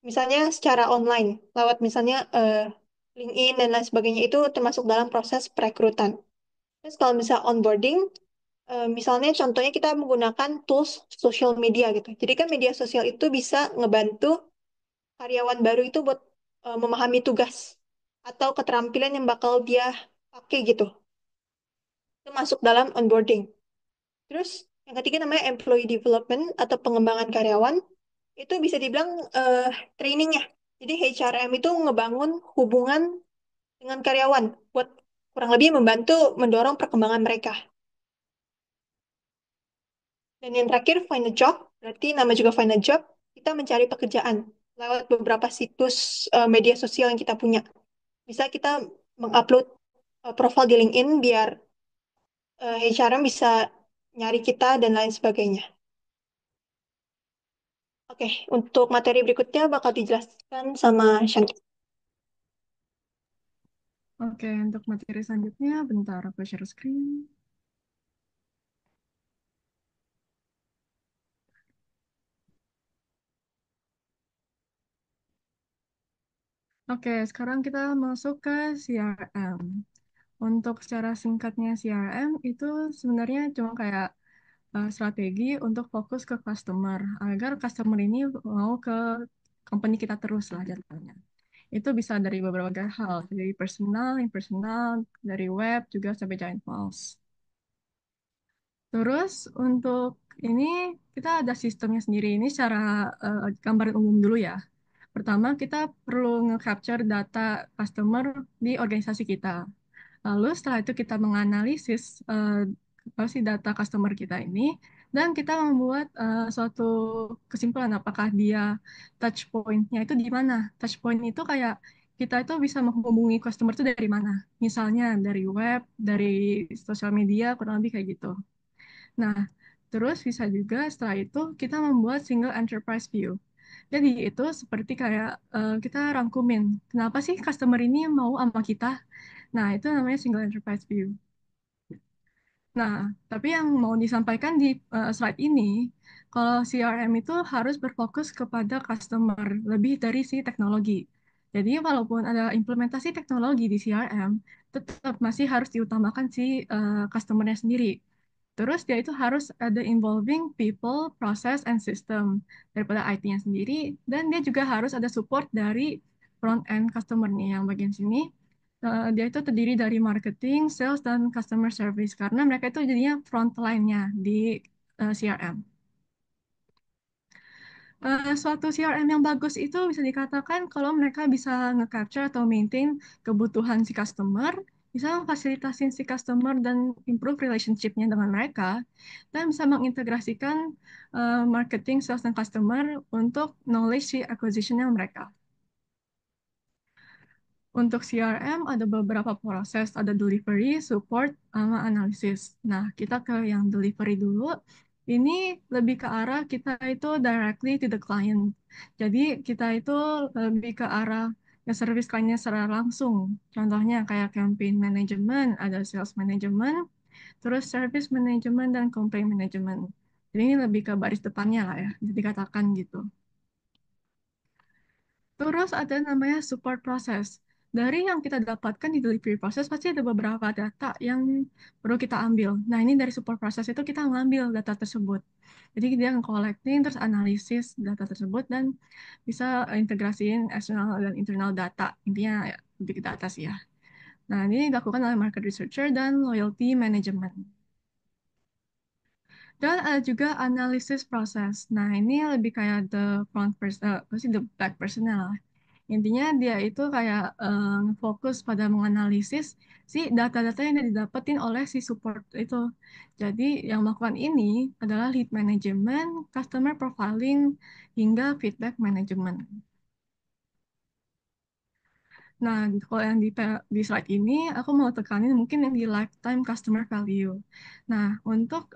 misalnya secara online, lewat misalnya LinkedIn dan lain sebagainya itu termasuk dalam proses perekrutan. Terus kalau misal onboarding, misalnya contohnya kita menggunakan tools social media gitu. Jadi kan media sosial itu bisa ngebantu karyawan baru itu buat memahami tugas atau keterampilan yang bakal dia pakai gitu. Itu masuk dalam onboarding. Terus yang ketiga namanya employee development atau pengembangan karyawan. Itu bisa dibilang training ya. Jadi HRM itu ngebangun hubungan dengan karyawan buat kurang lebih membantu mendorong perkembangan mereka. Dan yang terakhir find a job, berarti nama juga find a job, kita mencari pekerjaan lewat beberapa situs media sosial yang kita punya. Bisa kita mengupload profil di LinkedIn biar HRM bisa nyari kita dan lain sebagainya. Oke, untuk materi berikutnya bakal dijelaskan sama Shanti. Oke, untuk materi selanjutnya, bentar aku share screen. Oke, sekarang kita masuk ke CRM. Untuk secara singkatnya CRM itu sebenarnya cuma kayak strategi untuk fokus ke customer agar customer ini mau ke company kita terus lah jatuhnya. Itu bisa dari beberapa hal, dari personal, impersonal, dari web juga sampai giant falls. Terus untuk ini kita ada sistemnya sendiri. Ini secara gambaran umum dulu ya. Pertama, kita perlu nge-capture data customer di organisasi kita. Lalu setelah itu kita menganalisis apa sih data customer kita ini dan kita membuat suatu kesimpulan apakah dia touch point-nya itu di mana. Touch point itu kayak kita itu bisa menghubungi customer itu dari mana. Misalnya dari web, dari sosial media, kurang lebih kayak gitu. Nah, terus bisa juga setelah itu kita membuat single enterprise view. Jadi itu seperti kayak kita rangkumin, kenapa sih customer ini mau sama kita? Nah, itu namanya single enterprise view. Nah, tapi yang mau disampaikan di slide ini, kalau CRM itu harus berfokus kepada customer, lebih dari si teknologi. Jadi, walaupun ada implementasi teknologi di CRM, tetap masih harus diutamakan si customer-nya sendiri. Terus dia itu harus ada involving people, process, and system daripada IT-nya sendiri, dan dia juga harus ada support dari front-end customer nih yang bagian sini. Dia itu terdiri dari marketing, sales, dan customer service karena mereka itu jadinya front line-nya di CRM. Suatu CRM yang bagus itu bisa dikatakan kalau mereka bisa nge-capture atau maintain kebutuhan si customer, bisa memfasilitasi si customer dan improve relationship-nya dengan mereka, dan bisa mengintegrasikan marketing, sales, dan customer untuk knowledge si acquisition-nya mereka. Untuk CRM ada beberapa proses, ada delivery, support, sama analisis. Nah, kita ke yang delivery dulu. Ini lebih ke arah kita itu directly to the client. Jadi kita itu lebih ke arah ya service kliennya secara langsung. Contohnya kayak campaign management, ada sales management, terus service management dan campaign management. Jadi ini lebih ke baris depannya lah ya, jadi katakan gitu. Terus ada namanya support process. Dari yang kita dapatkan di delivery process pasti ada beberapa data yang perlu kita ambil. Nah, ini dari support process itu kita ngambil data tersebut. Jadi dia nge-collecting terus analisis data tersebut dan bisa integrasiin external dan internal data. Intinya ya, lebih ke data sih ya. Nah, ini dilakukan oleh market researcher dan loyalty management. Dan ada juga analisis proses. Nah, ini lebih kayak apa sih, the back personnel. Intinya dia itu kayak fokus pada menganalisis si data-data yang didapetin oleh si support itu. Jadi yang melakukan ini adalah lead management, customer profiling, hingga feedback management. Nah, kalau yang di slide ini, aku mau tekanin mungkin yang di lifetime customer value. Nah, untuk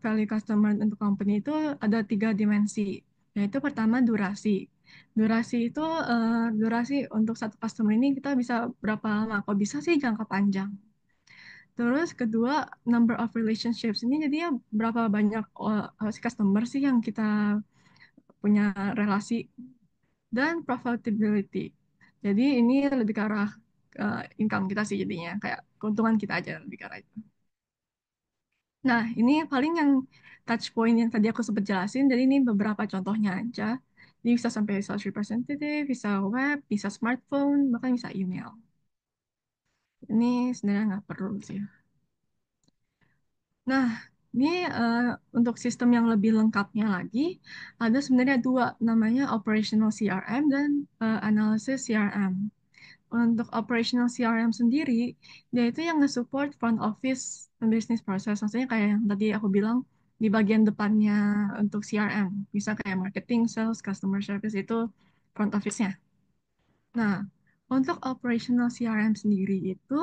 value customer untuk company itu ada tiga dimensi, yaitu pertama durasi. Durasi itu durasi untuk satu customer ini kita bisa berapa lama? Kok bisa sih jangka panjang? Terus kedua, number of relationships. Ini jadinya berapa banyak si customer sih yang kita punya relasi, dan profitability. Jadi ini lebih ke arah income kita sih jadinya, kayak keuntungan kita aja lebih ke arah itu. Nah, ini paling yang touch point yang tadi aku sempat jelasin, jadi ini beberapa contohnya aja. Jadi bisa sampai sales representative, bisa web, bisa smartphone, bahkan bisa email. Ini sebenarnya nggak perlu sih. Nah, ini untuk sistem yang lebih lengkapnya lagi, ada sebenarnya dua, namanya operational CRM dan analysis CRM. Untuk operational CRM sendiri, dia itu yang nge-support front office business process. Maksudnya kayak yang tadi aku bilang, di bagian depannya untuk CRM. Bisa kayak marketing, sales, customer service, itu front office-nya. Nah, untuk operational CRM sendiri itu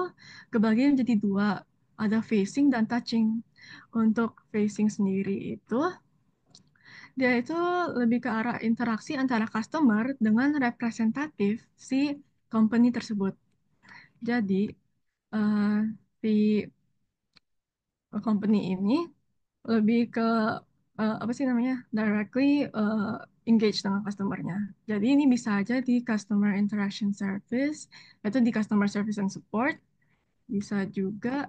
kebagi menjadi dua, ada facing dan touching. Untuk facing sendiri itu, dia itu lebih ke arah interaksi antara customer dengan representatif si company tersebut. Jadi, eh, si company ini lebih ke apa sih namanya, directly engage dengan customernya. Jadi ini bisa aja di customer interaction service, itu di customer service and support, bisa juga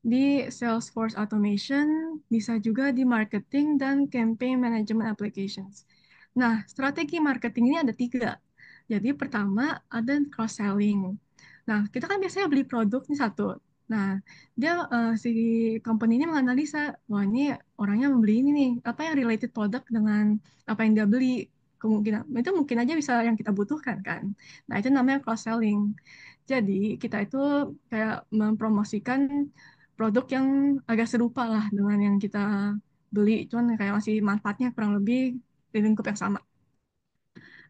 di Salesforce Automation, bisa juga di marketing dan campaign management applications. Nah, strategi marketing ini ada tiga. Jadi pertama ada cross-selling. Nah, kita kan biasanya beli produk nih satu. Nah, si company ini menganalisa, wah ini orangnya membeli ini nih, apa yang related produk dengan apa yang dia beli. Kemungkinan itu mungkin aja bisa yang kita butuhkan kan. Nah, itu namanya cross-selling. Jadi, kita itu kayak mempromosikan produk yang agak serupa lah dengan yang kita beli, cuman kayak masih manfaatnya kurang lebih di lingkup yang sama.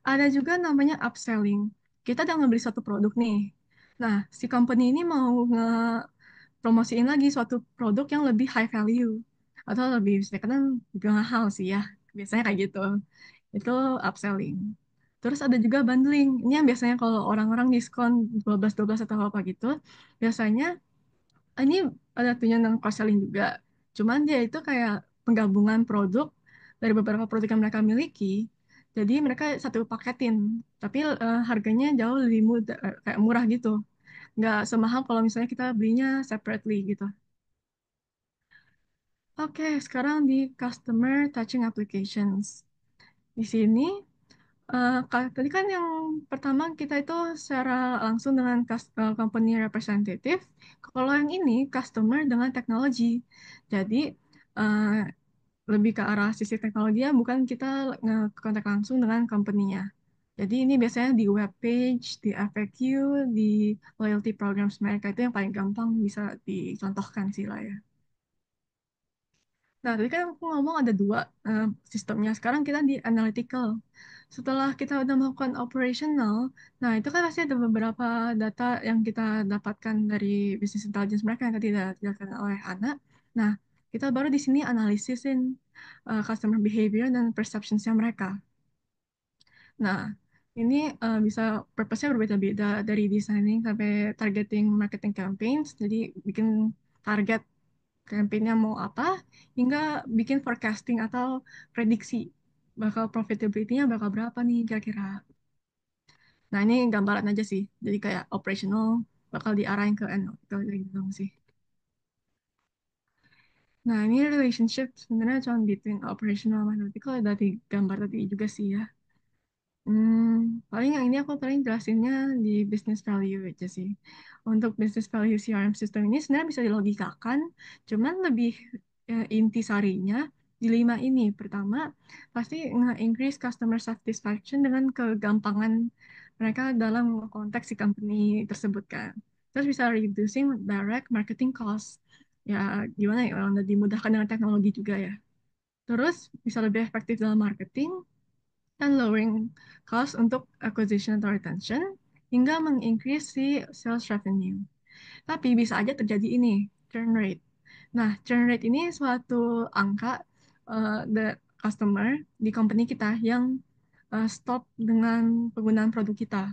Ada juga namanya upselling. Kita udah ngebeli satu produk nih. Nah, si company ini mau nge-promosiin lagi suatu produk yang lebih high value atau lebih bisa dikatakan lebih mahal sih ya. Biasanya kayak gitu. Itu upselling. Terus ada juga bundling. Ini yang biasanya kalau orang-orang diskon 12-12 atau apa gitu, biasanya ini ada tunjangan cross-selling juga. Cuman dia itu kayak penggabungan produk dari beberapa produk yang mereka miliki. Jadi mereka satu paketin, tapi harganya jauh lebih mudah, kayak murah gitu. Nggak semahal kalau misalnya kita belinya separately gitu. Oke, sekarang di Customer Touching Applications. Di sini, tadi kan yang pertama kita itu secara langsung dengan company representative. Kalau yang ini, customer dengan teknologi. Jadi, eh, lebih ke arah sisi teknologi ya, bukan kita kontak langsung dengan company-nya. Jadi ini biasanya di web page, di FAQ, di loyalty programs mereka itu yang paling gampang bisa dicontohkan sih lah ya. Nah, tadi kan aku ngomong ada dua sistemnya. Sekarang kita di analytical. Setelah kita udah melakukan operational, nah itu kan pasti ada beberapa data yang kita dapatkan dari business intelligence mereka yang tadi dijelaskan oleh Ana. Nah, kita baru di sini analisin customer behavior dan perceptions-nya mereka. Nah, ini bisa purpose-nya berbeda-beda dari designing sampai targeting marketing campaigns. Jadi bikin target campaign-nya mau apa, hingga bikin forecasting atau prediksi bakal profitability-nya bakal berapa nih kira-kira. Nah, ini gambaran aja sih. Jadi kayak operational bakal diarahin ke analytical gitu dong sih. Nah, ini relationship sebenarnya cuma between operational sama analytical dari gambar tadi juga sih ya. Paling yang ini aku paling jelasinnya di business value aja sih. Untuk business value CRM system ini sebenarnya bisa dilogikakan, cuman lebih intisarinya di lima ini. Pertama, pasti nge-increase customer satisfaction dengan kegampangan mereka dalam konteks si company tersebut kan. Terus bisa reducing direct marketing cost. Ya, gimana ya, orang udah dimudahkan dengan teknologi juga ya. Terus bisa lebih efektif dalam marketing, dan lowering cost untuk acquisition atau retention hingga meng-increase si sales revenue. Tapi bisa aja terjadi ini, churn rate. Nah, churn rate ini suatu angka the customer di company kita yang stop dengan penggunaan produk kita.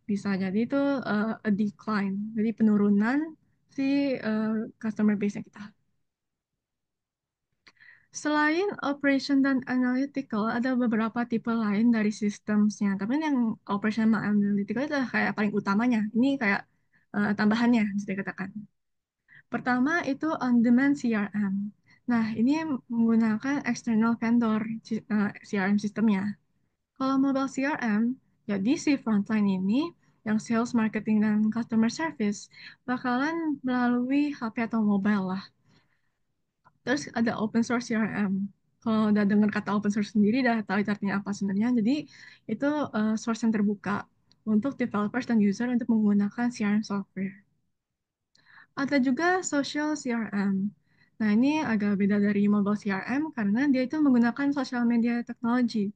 Bisa jadi itu a decline, jadi penurunan si customer base-nya kita. Selain operation dan analytical, ada beberapa tipe lain dari sistemnya. Tapi yang operation sama analytical itu adalah kayak paling utamanya. Ini kayak tambahannya, bisa dikatakan. Pertama itu on-demand CRM. Nah, ini menggunakan external vendor CRM sistemnya. Kalau mobile CRM, jadi si frontline ini yang sales, marketing, dan customer service bakalan melalui HP atau mobile lah. Terus ada open source CRM. Kalau udah dengar kata open source sendiri, udah tahu itu artinya apa sebenarnya. Jadi itu source yang terbuka untuk developers dan user untuk menggunakan CRM software. Ada juga social CRM. Nah, ini agak beda dari mobile CRM karena dia itu menggunakan social media technology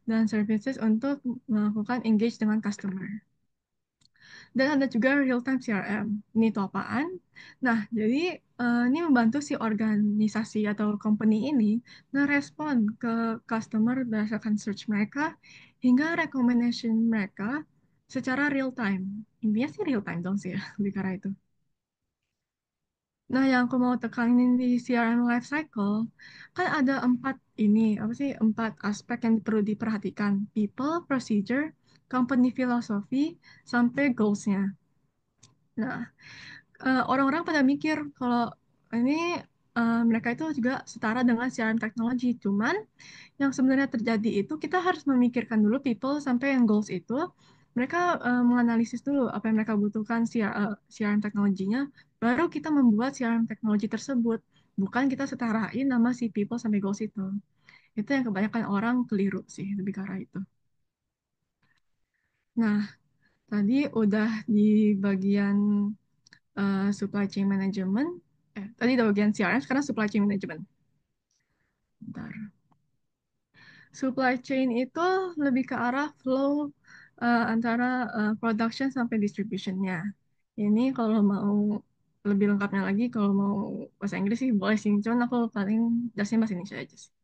dan services untuk melakukan engage dengan customer. Dan ada juga real-time CRM. Ini itu apaan? Nah, jadi ini membantu si organisasi atau company ini ngerespon ke customer berdasarkan search mereka hingga recommendation mereka secara real time. Intinya sih real time dong sih ya, lebih ke arah itu. Nah, yang aku mau tekanin di CRM life cycle, kan ada empat ini, apa sih, empat aspek yang perlu diperhatikan. People, procedure, company philosophy, sampai goals-nya. Nah, orang-orang pada mikir kalau ini mereka itu juga setara dengan CRM teknologi. Cuman yang sebenarnya terjadi itu kita harus memikirkan dulu people sampai yang goals itu. Mereka menganalisis dulu apa yang mereka butuhkan CRM teknologinya, baru kita membuat CRM teknologi tersebut. Bukan kita setarain nama si people sampai goals itu. Itu yang kebanyakan orang keliru sih, lebih ke arah itu. Nah, tadi udah di bagian supply chain management. Tadi udah bagian CRM, sekarang supply chain management. Bentar. Supply chain itu lebih ke arah flow antara production sampai distributionnya. Ini kalau mau lebih lengkapnya lagi, kalau mau bahasa Inggris sih boleh sih, cuman aku paling jelasin bahasa Indonesia aja sih.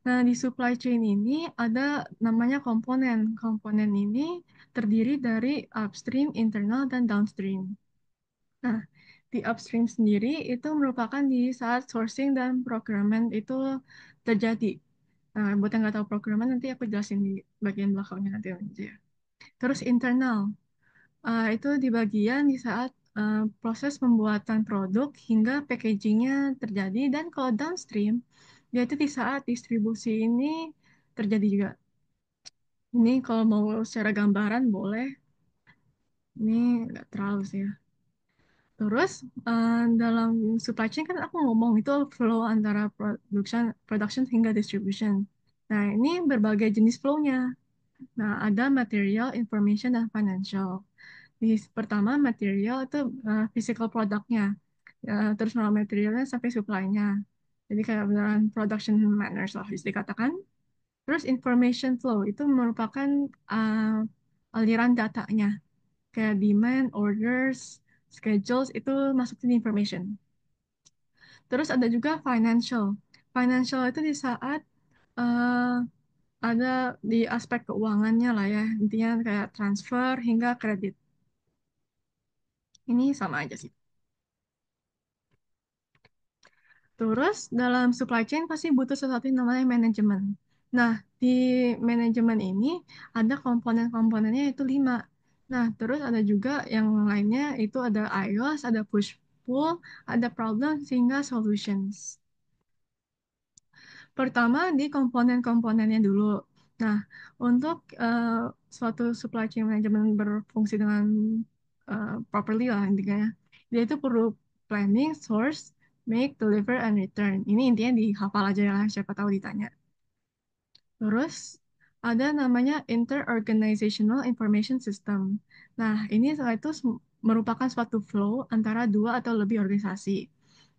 Nah, di supply chain ini ada namanya komponen. Komponen ini terdiri dari upstream, internal, dan downstream. Nah, di upstream sendiri itu merupakan di saat sourcing dan procurement itu terjadi. Nah, buat yang nggak tahu procurement nanti aku jelasin di bagian belakangnya nanti aja ya. Terus internal, itu di bagian di saat proses pembuatan produk hingga packagingnya terjadi. Dan kalau downstream, dia itu di saat distribusi ini terjadi juga. Ini kalau mau secara gambaran boleh, ini nggak terlalu sih ya. Terus dalam supply chain kan aku ngomong itu flow antara production hingga distribution. Nah, ini berbagai jenis flow-nya. Nah, ada material, information, dan financial. Di pertama, material itu physical produknya. Terus raw materialnya sampai supply-nya. Jadi kayak beneran production manners lah, bisa dikatakan. Terus information flow itu merupakan aliran datanya. Kayak demand, orders, schedules, itu masuk di information. Terus ada juga financial. Financial itu di saat eh, ada di aspek keuangannya lah ya. Intinya kayak transfer hingga kredit. Ini sama aja sih. Terus dalam supply chain pasti butuh sesuatu yang namanya manajemen. Nah, di manajemen ini ada komponen-komponennya itu 5. Nah, terus ada juga yang lainnya itu ada IOS, ada push pull, ada problem sehingga solutions. Pertama di komponen-komponennya dulu. Nah, untuk suatu supply chain management berfungsi dengan properly lah intinya, dia itu perlu planning, source, make, deliver, and return. Ini intinya dihafal aja ya, siapa tahu ditanya. Terus ada namanya Interorganizational Information System. Nah, ini itu merupakan suatu flow antara dua atau lebih organisasi.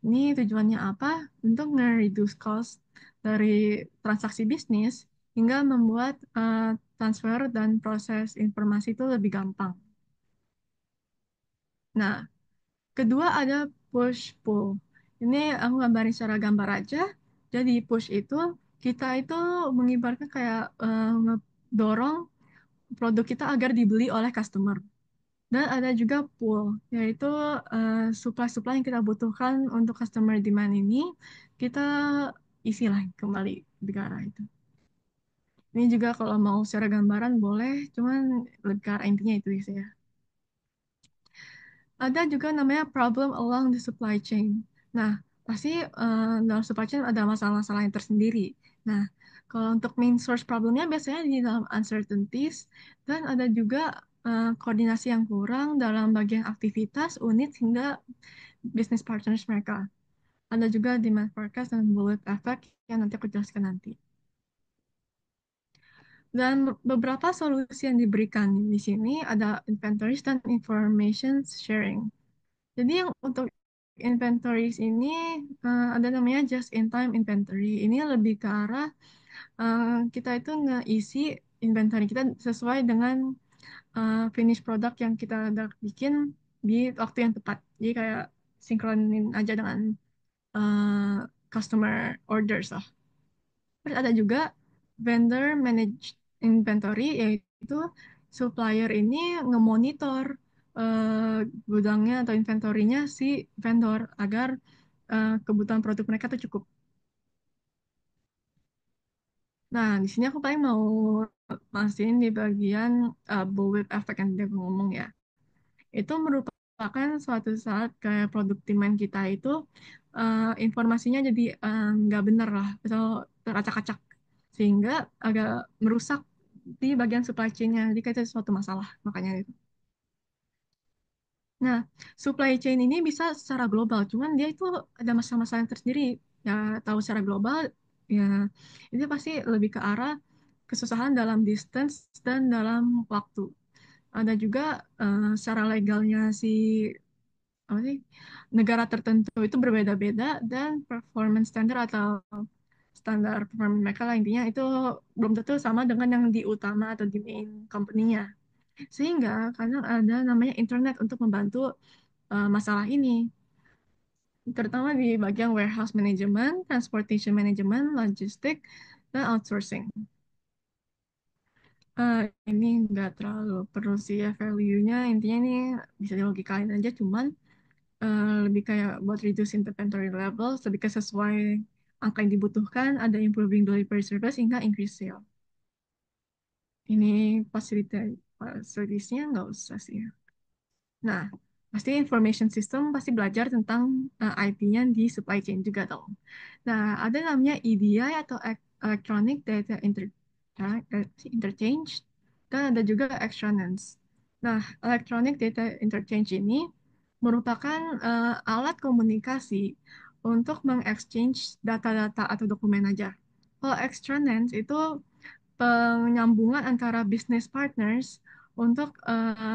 Ini tujuannya apa? Untuk nge-reduce cost dari transaksi bisnis hingga membuat transfer dan proses informasi itu lebih gampang. Nah, kedua ada push pull. Ini aku gambarin secara gambar aja. Jadi push itu kita itu mengibarkan kayak ngedorong produk kita agar dibeli oleh customer. Dan ada juga pool, yaitu supply-supply yang kita butuhkan untuk customer demand ini, kita isilah kembali di ke arah itu. Ini juga kalau mau secara gambaran boleh, cuman lebih ke arah intinya itu sih ya. Ada juga namanya problem along the supply chain. Nah, pasti dalam supply chain ada masalah-masalah yang tersendiri. Nah, kalau untuk main source problemnya biasanya di dalam uncertainties dan ada juga koordinasi yang kurang dalam bagian aktivitas, unit hingga business partners mereka. Ada juga demand forecast dan bullet effect yang nanti aku jelaskan nanti. Dan beberapa solusi yang diberikan di sini ada inventories dan information sharing. Jadi yang untuk inventories ini ada namanya just in time inventory. Ini lebih ke arah kita itu ngeisi inventory kita sesuai dengan finish product yang kita udah bikin di waktu yang tepat. Jadi kayak sinkronin aja dengan customer orders lah. Terus ada juga vendor managed inventory, yaitu supplier ini ngemonitor gudangnya atau inventorinya si vendor agar kebutuhan produk mereka tuh cukup. Nah, di sini aku paling mau mastiin di bagian bullwhip effect yang dia ngomong ya. Itu merupakan suatu saat kayak produk demand kita itu informasinya jadi nggak benar lah atau teracak-acak sehingga agak merusak di bagian supply chain-nya. Jadi kayak itu suatu masalah makanya itu. Nah, supply chain ini bisa secara global, cuman dia itu ada masalah-masalah yang tersendiri. Ya, tahu secara global, ya itu pasti lebih ke arah kesusahan dalam distance dan dalam waktu. Ada juga secara legalnya si apa sih negara tertentu itu berbeda-beda dan performance standar atau standar performance mereka lah intinya itu belum tentu sama dengan yang di utama atau di main company-nya. Sehingga kadang ada namanya internet untuk membantu masalah ini, terutama di bagian warehouse management, transportation management, logistik, dan outsourcing. Ini nggak terlalu perlu sih ya value-nya, intinya ini bisa dilogikain aja, cuman lebih kayak buat reduce inventory levels, lebih ke sesuai angka yang dibutuhkan, ada improving delivery service hingga increase sale. Ini facilities-nya nggak usah sih ya. Nah, pasti information system pasti belajar tentang IP-nya di supply chain juga dong. Nah, ada namanya EDI atau Electronic Data Interchange, dan ada juga extraneous. Nah, Electronic Data Interchange ini merupakan alat komunikasi untuk mengexchange data-data atau dokumen aja. Kalau extraneous itu penyambungan antara business partners untuk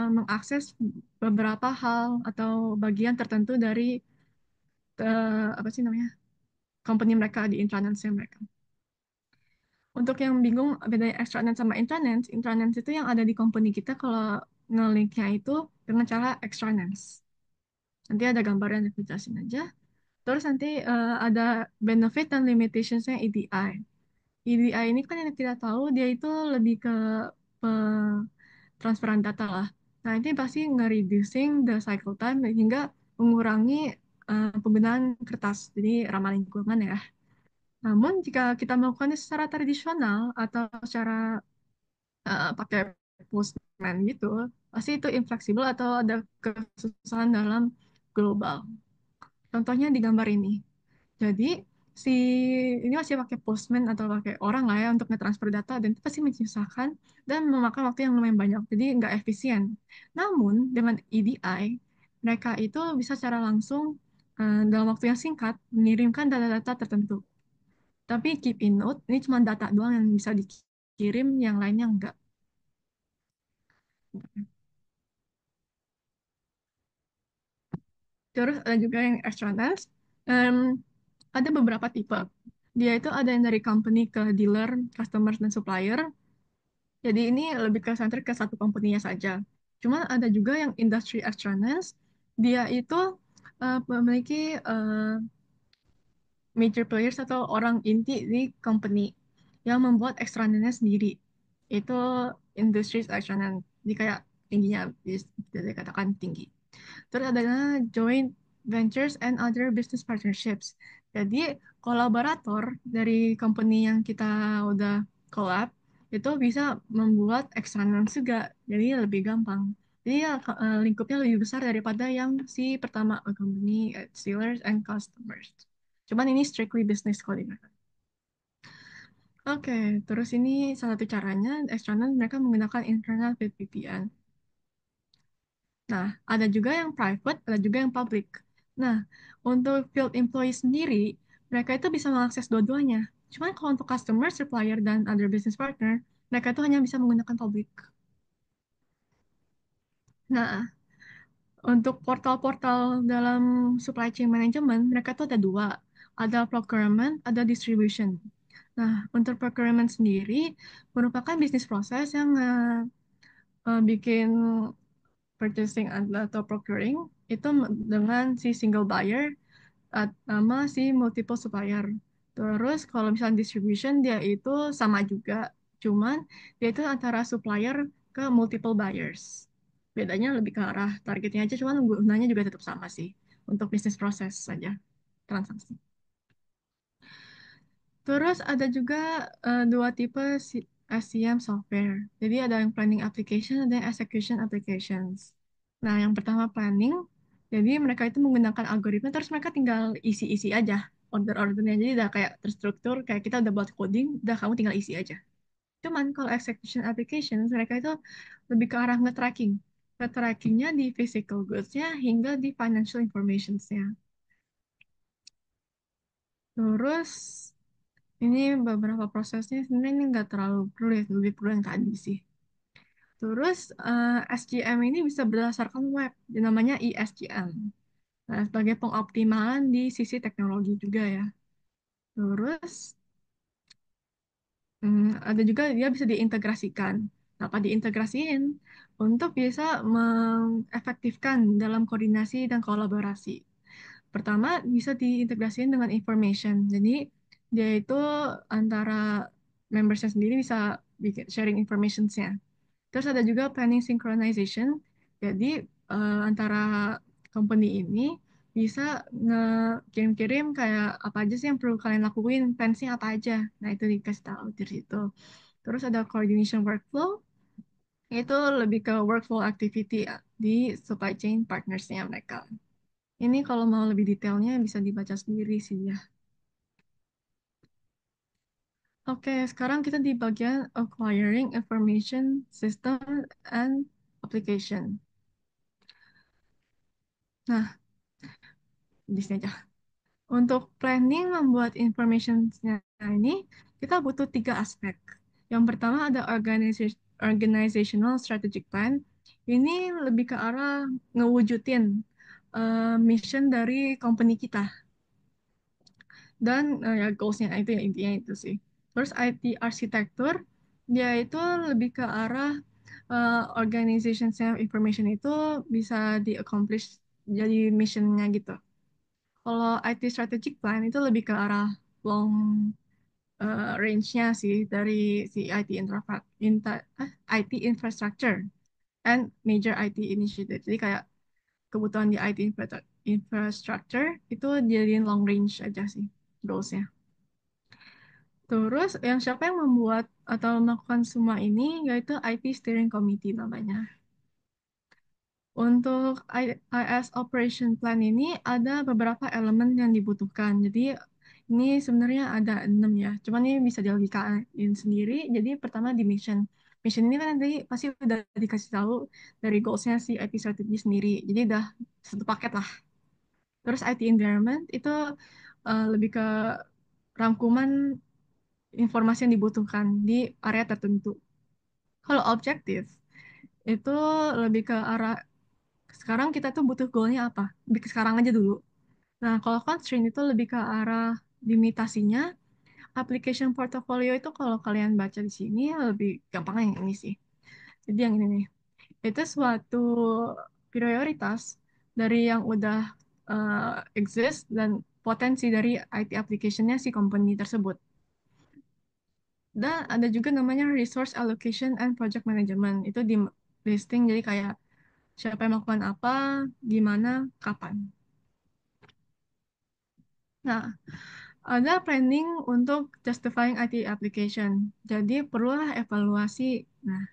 mengakses beberapa hal atau bagian tertentu dari apa sih namanya company mereka di intranet mereka. Untuk yang bingung bedanya extranet sama intranet, intranet itu yang ada di company kita kalau ngelinknya itu dengan cara extranet. Nanti ada gambarnya aku jelasin aja. Terus nanti ada benefit dan limitationsnya EDI. EDI ini kan yang kita tahu dia itu lebih ke transferan data lah. Nah, ini pasti nge-reducing the cycle time hingga mengurangi penggunaan kertas, jadi ramah lingkungan ya. Namun, jika kita melakukannya secara tradisional atau secara pakai postman gitu, pasti itu infleksibel atau ada kesusahan dalam global. Contohnya di gambar ini. Jadi si ini masih pakai postman atau pakai orang lah ya untuk nge-transfer data dan itu pasti menyusahkan dan memakan waktu yang lumayan banyak. Jadi nggak efisien. Namun dengan EDI mereka itu bisa secara langsung dalam waktu yang singkat mengirimkan data-data tertentu. Tapi keep in note ini cuma data doang yang bisa dikirim, yang lainnya enggak. Terus ada juga yang externals. Em, ada beberapa tipe. Dia itu ada yang dari company ke dealer, customers, dan supplier. Jadi ini lebih ke centric ke satu company-nya saja. Cuma ada juga yang industry extraness, dia itu memiliki major players atau orang inti di company yang membuat extraness sendiri. Itu industry extraness. Jadi kayak tingginya, bisa dikatakan tinggi. Terus ada joint ventures and other business partnerships. Jadi kolaborator dari company yang kita udah collab itu bisa membuat external juga, jadi lebih gampang. Jadi ya, lingkupnya lebih besar daripada yang si pertama company, sellers and customers. Cuman ini strictly business kalau digunakan. Oke, terus ini salah satu caranya eksternal mereka menggunakan internal VPN. Nah, ada juga yang private, ada juga yang public. Nah, untuk field employee sendiri, mereka itu bisa mengakses dua-duanya. Cuman kalau untuk customer, supplier, dan other business partner, mereka itu hanya bisa menggunakan public. Nah, untuk portal-portal dalam supply chain management, mereka tuh ada dua. Ada procurement, ada distribution. Nah, untuk procurement sendiri merupakan bisnis proses yang bikin purchasing atau procuring itu dengan si single buyer sama si multiple supplier. Terus kalau misalnya distribution dia itu sama juga, cuman dia itu antara supplier ke multiple buyers. Bedanya lebih ke arah targetnya aja, cuman gunanya juga tetap sama sih untuk bisnis proses saja transaksi. Terus ada juga dua tipe SCM software. Jadi ada yang planning application, ada yang execution applications. Nah, yang pertama planning, jadi mereka itu menggunakan algoritma, terus mereka tinggal isi-isi aja order-ordernya. Jadi udah kayak terstruktur, kayak kita udah buat coding, udah kamu tinggal isi aja. Cuman kalau execution applications, mereka itu lebih ke arah nge-tracking. Nge-trackingnya di physical goods-nya hingga di financial informations-nya. Terus ini beberapa prosesnya sebenarnya ini nggak terlalu perlu ya, lebih perlu yang tadi sih. Terus SGM ini bisa berdasarkan web, yang namanya ISGM. Nah, sebagai pengoptimalan di sisi teknologi juga ya. Terus ada juga dia bisa diintegrasikan. Nah, apa diintegrasiin? Untuk bisa mengefektifkan dalam koordinasi dan kolaborasi. Pertama, bisa diintegrasikan dengan information. Jadi, dia itu antara membersnya sendiri bisa bikin sharing informationsnya. Terus ada juga planning synchronization. Jadi, antara company ini bisa ngekirim-kirim kayak apa aja sih yang perlu kalian lakuin, plans-nya apa aja. Nah, itu dikasih tahu dari situ. Terus ada coordination workflow, itu lebih ke workflow activity ya, di supply chain partnersnya mereka. Ini kalau mau lebih detailnya bisa dibaca sendiri sih ya. Oke, sekarang kita di bagian acquiring information system and application. Nah, di sini aja. Untuk planning membuat information-nya ini, kita butuh tiga aspek. Yang pertama ada organizational strategic plan. Ini lebih ke arah ngewujudin mission dari company kita. Dan ya goals-nya itu ya intinya itu sih. Terus IT arsitektur, dia itu lebih ke arah organization information itu bisa di-accomplish jadi mission-nya gitu. Kalau IT strategic plan itu lebih ke arah long range-nya sih dari si IT infrastructure and major IT initiative. Jadi kayak kebutuhan di IT infrastructure itu jadiin long range aja sih goals-nya. Terus yang siapa yang membuat atau melakukan semua ini yaitu IT Steering Committee namanya. Untuk IS Operation Plan ini ada beberapa elemen yang dibutuhkan. Jadi ini sebenarnya ada 6 ya. Cuman ini bisa dilogikain sendiri. Jadi pertama di mission. Mission ini kan nanti pasti udah dikasih tahu dari goals-nya si IT strategy sendiri. Jadi udah satu paket lah. Terus IT Environment itu lebih ke rangkuman informasi yang dibutuhkan di area tertentu. Kalau objektif itu lebih ke arah sekarang kita tuh butuh goalnya apa? Lebih ke sekarang aja dulu. Nah, kalau constraint itu lebih ke arah limitasinya. Application portfolio itu kalau kalian baca di sini lebih gampang yang ini sih. Jadi yang ini nih. Itu suatu prioritas dari yang udah exist dan potensi dari IT application-nya si company tersebut. Dan ada juga namanya resource allocation and project management. Itu listing, jadi kayak siapa yang melakukan apa, gimana, kapan. Nah, ada planning untuk justifying IT application. Jadi perlulah evaluasi. Nah,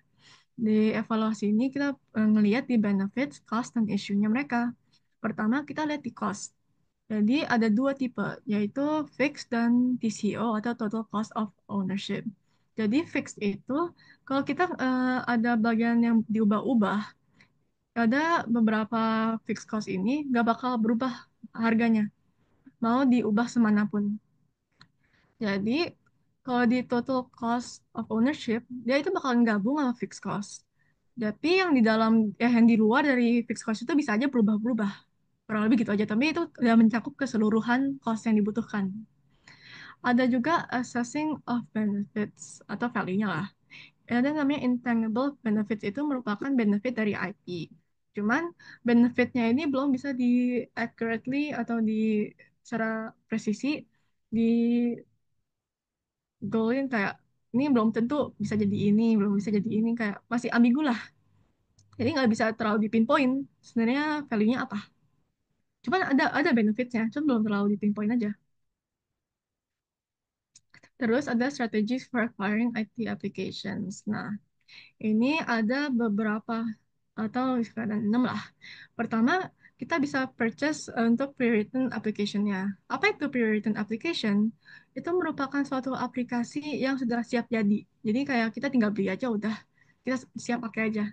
di evaluasi ini kita ngelihat di benefits, cost, dan isunya mereka. Pertama, kita lihat di cost. Jadi ada dua tipe, yaitu fixed dan TCO atau total cost of ownership. Jadi fixed itu kalau kita ada bagian yang diubah-ubah, ada beberapa fixed cost ini nggak bakal berubah harganya, mau diubah semanapun. Jadi kalau di total cost of ownership, dia itu bakal gabung sama fixed cost. Tapi yang di dalam, yang di luar dari fixed cost itu bisa aja berubah-berubah. Kurang lebih gitu aja, tapi itu udah mencakup keseluruhan cost yang dibutuhkan. Ada juga assessing of benefits atau value-nya lah. Ada namanya intangible benefits itu merupakan benefit dari IP. Cuman benefitnya ini belum bisa di accurately atau di secara presisi di goalin kayak ini belum tentu bisa jadi ini, belum bisa jadi ini, kayak masih ambigu lah. Jadi nggak bisa terlalu dipinpoint sebenarnya value-nya apa. Cuman ada benefitnya, cuma belum terlalu dipinpoint aja. Terus ada strategies for acquiring IT applications. Nah, ini ada beberapa atau sekarang 6 lah. Pertama, kita bisa purchase untuk pre-written application-nya. Apa itu pre-written application? Itu merupakan suatu aplikasi yang sudah siap jadi. Jadi kayak kita tinggal beli aja udah, kita siap pakai aja.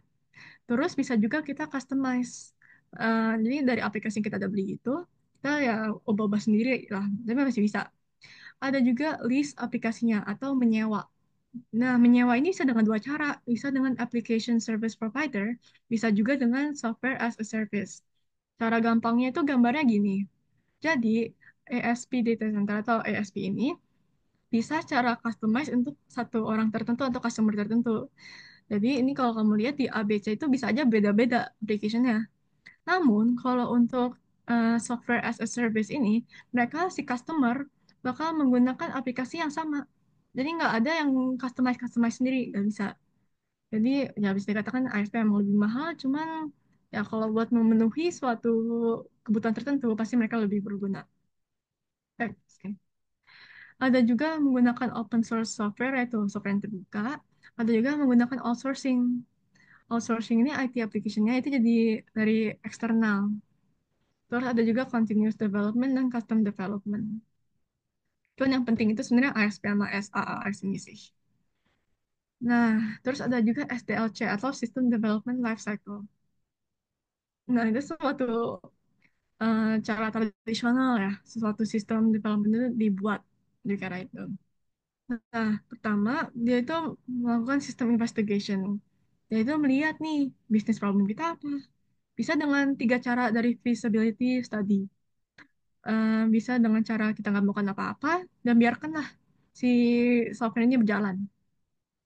Terus bisa juga kita customize. Jadi dari aplikasi yang kita udah beli itu, kita ya ubah-ubah sendiri lah, tapi masih bisa. Ada juga list aplikasinya atau menyewa. Nah, menyewa ini bisa dengan dua cara. Bisa dengan application service provider, bisa juga dengan software as a service. Cara gampangnya itu gambarnya gini. Jadi, ASP Data Center atau ASP ini bisa cara customize untuk satu orang tertentu atau customer tertentu. Jadi, ini kalau kamu lihat di ABC itu bisa aja beda-beda application-nya. Namun, kalau untuk software as a service ini, mereka si customer bakal menggunakan aplikasi yang sama. Jadi nggak ada yang customize-customize sendiri, nggak bisa. Jadi ya bisa dikatakan ASP emang lebih mahal, cuman ya kalau buat memenuhi suatu kebutuhan tertentu, pasti mereka lebih berguna. Oke. Ada juga menggunakan open source software, yaitu software yang terbuka. Ada juga menggunakan outsourcing. Outsourcing ini IT application-nya itu jadi dari eksternal. Terus ada juga continuous development dan custom development. Cuman yang penting itu sebenarnya ASP sama SaaS ini sih. Nah, terus ada juga SDLC atau System Development Lifecycle. Nah, itu suatu cara tradisional ya, sesuatu sistem development itu dibuat di cara itu. Nah, pertama, dia itu melakukan sistem investigation. Dia itu melihat nih, bisnis problem kita apa. Bisa dengan tiga cara dari feasibility study. Bisa dengan cara kita nggak melakukan apa-apa dan biarkanlah si software ini berjalan.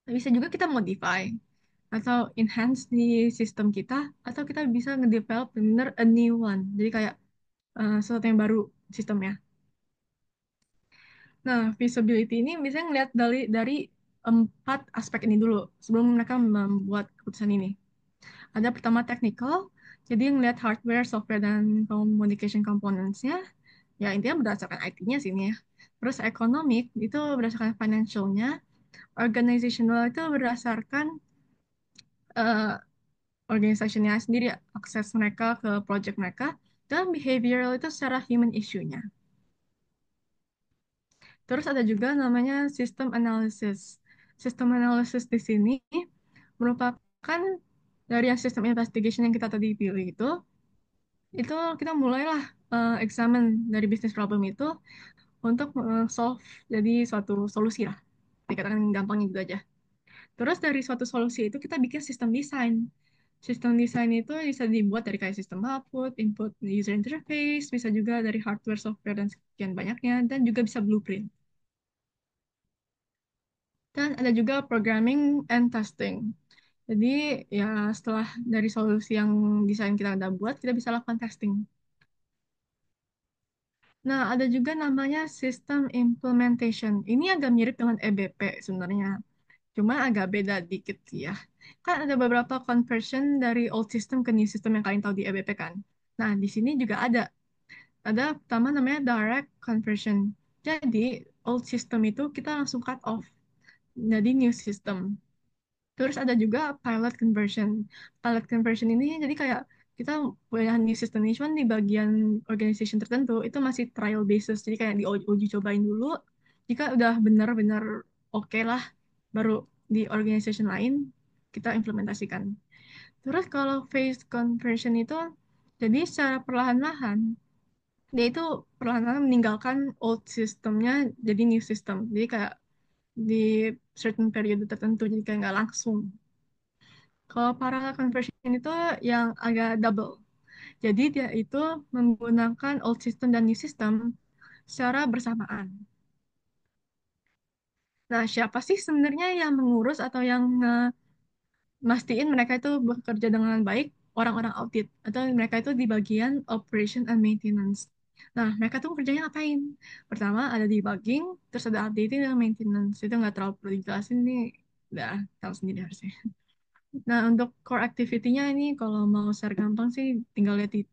Bisa juga kita modify atau enhance di sistem kita atau kita bisa nge-develop bener a new one. Jadi kayak sesuatu yang baru sistemnya. Nah, feasibility ini biasanya ngeliat dari empat aspek ini dulu sebelum mereka membuat keputusan ini. Ada pertama technical, jadi ngeliat hardware, software, dan communication components-nya. Ya intinya berdasarkan IT-nya sih ini ya. Terus economic itu berdasarkan financial-nya, organizational itu berdasarkan uh, organisasinya sendiri, akses mereka ke project mereka, dan behavioral itu secara human issue-nya. Terus ada juga namanya system analysis. System analysis di sini merupakan dari yang sistem investigation yang kita tadi pilih itu kita mulailah examine dari business problem itu untuk solve jadi suatu solusi lah. Dikatakan gampangnya gitu aja. Terus dari suatu solusi itu kita bikin sistem desain. Sistem desain itu bisa dibuat dari kayak sistem output, input user interface, bisa juga dari hardware, software, dan sekian banyaknya, dan juga bisa blueprint. Dan ada juga programming and testing. Jadi ya setelah dari solusi yang desain kita udah buat, kita bisa lakukan testing. Nah, ada juga namanya sistem implementation. Ini agak mirip dengan EBP sebenarnya. Cuma agak beda dikit sih ya. Kan ada beberapa conversion dari old system ke new system yang kalian tahu di EBP kan. Nah, di sini juga ada. Ada pertama namanya direct conversion. Jadi, old system itu kita langsung cut off. Jadi, new system. Terus ada juga pilot conversion. Pilot conversion ini jadi kayak kita punya new system ini cuman di bagian organization tertentu itu masih trial basis. Jadi kayak diuji cobain dulu. Jika udah benar-benar oke lah, baru di organization lain kita implementasikan. Terus kalau phase conversion itu jadi secara perlahan-lahan dia itu perlahan-lahan meninggalkan old systemnya jadi new system. Jadi kayak di certain periode tertentu jadi kayak nggak langsung. Kalau parallel conversion itu yang agak double. Jadi dia itu menggunakan old system dan new system secara bersamaan. Nah, siapa sih sebenarnya yang mengurus atau yang mastiin mereka itu bekerja dengan baik? Orang-orang audit atau mereka itu di bagian operation and maintenance. Nah, mereka tuh kerjanya ngapain? Pertama ada debugging, terus ada updating dan maintenance. Itu nggak terlalu perlu dijelasin nih, udah tahu sendiri harusnya. Nah, untuk core activity-nya ini kalau mau share gampang sih tinggal lihat di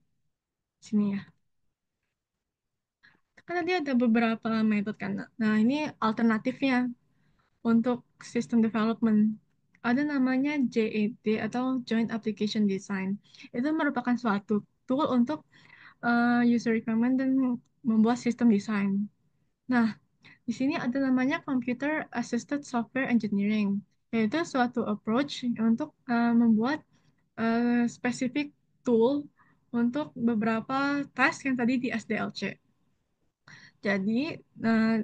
sini ya. Kan tadi ada beberapa metode kan. Nah, ini alternatifnya untuk sistem development. Ada namanya JAD atau Joint Application Design. Itu merupakan suatu tool untuk user requirement dan membuat sistem desain. Nah, di sini ada namanya Computer Assisted Software Engineering, yaitu suatu approach untuk membuat spesifik tool untuk beberapa task yang tadi di SDLC. Jadi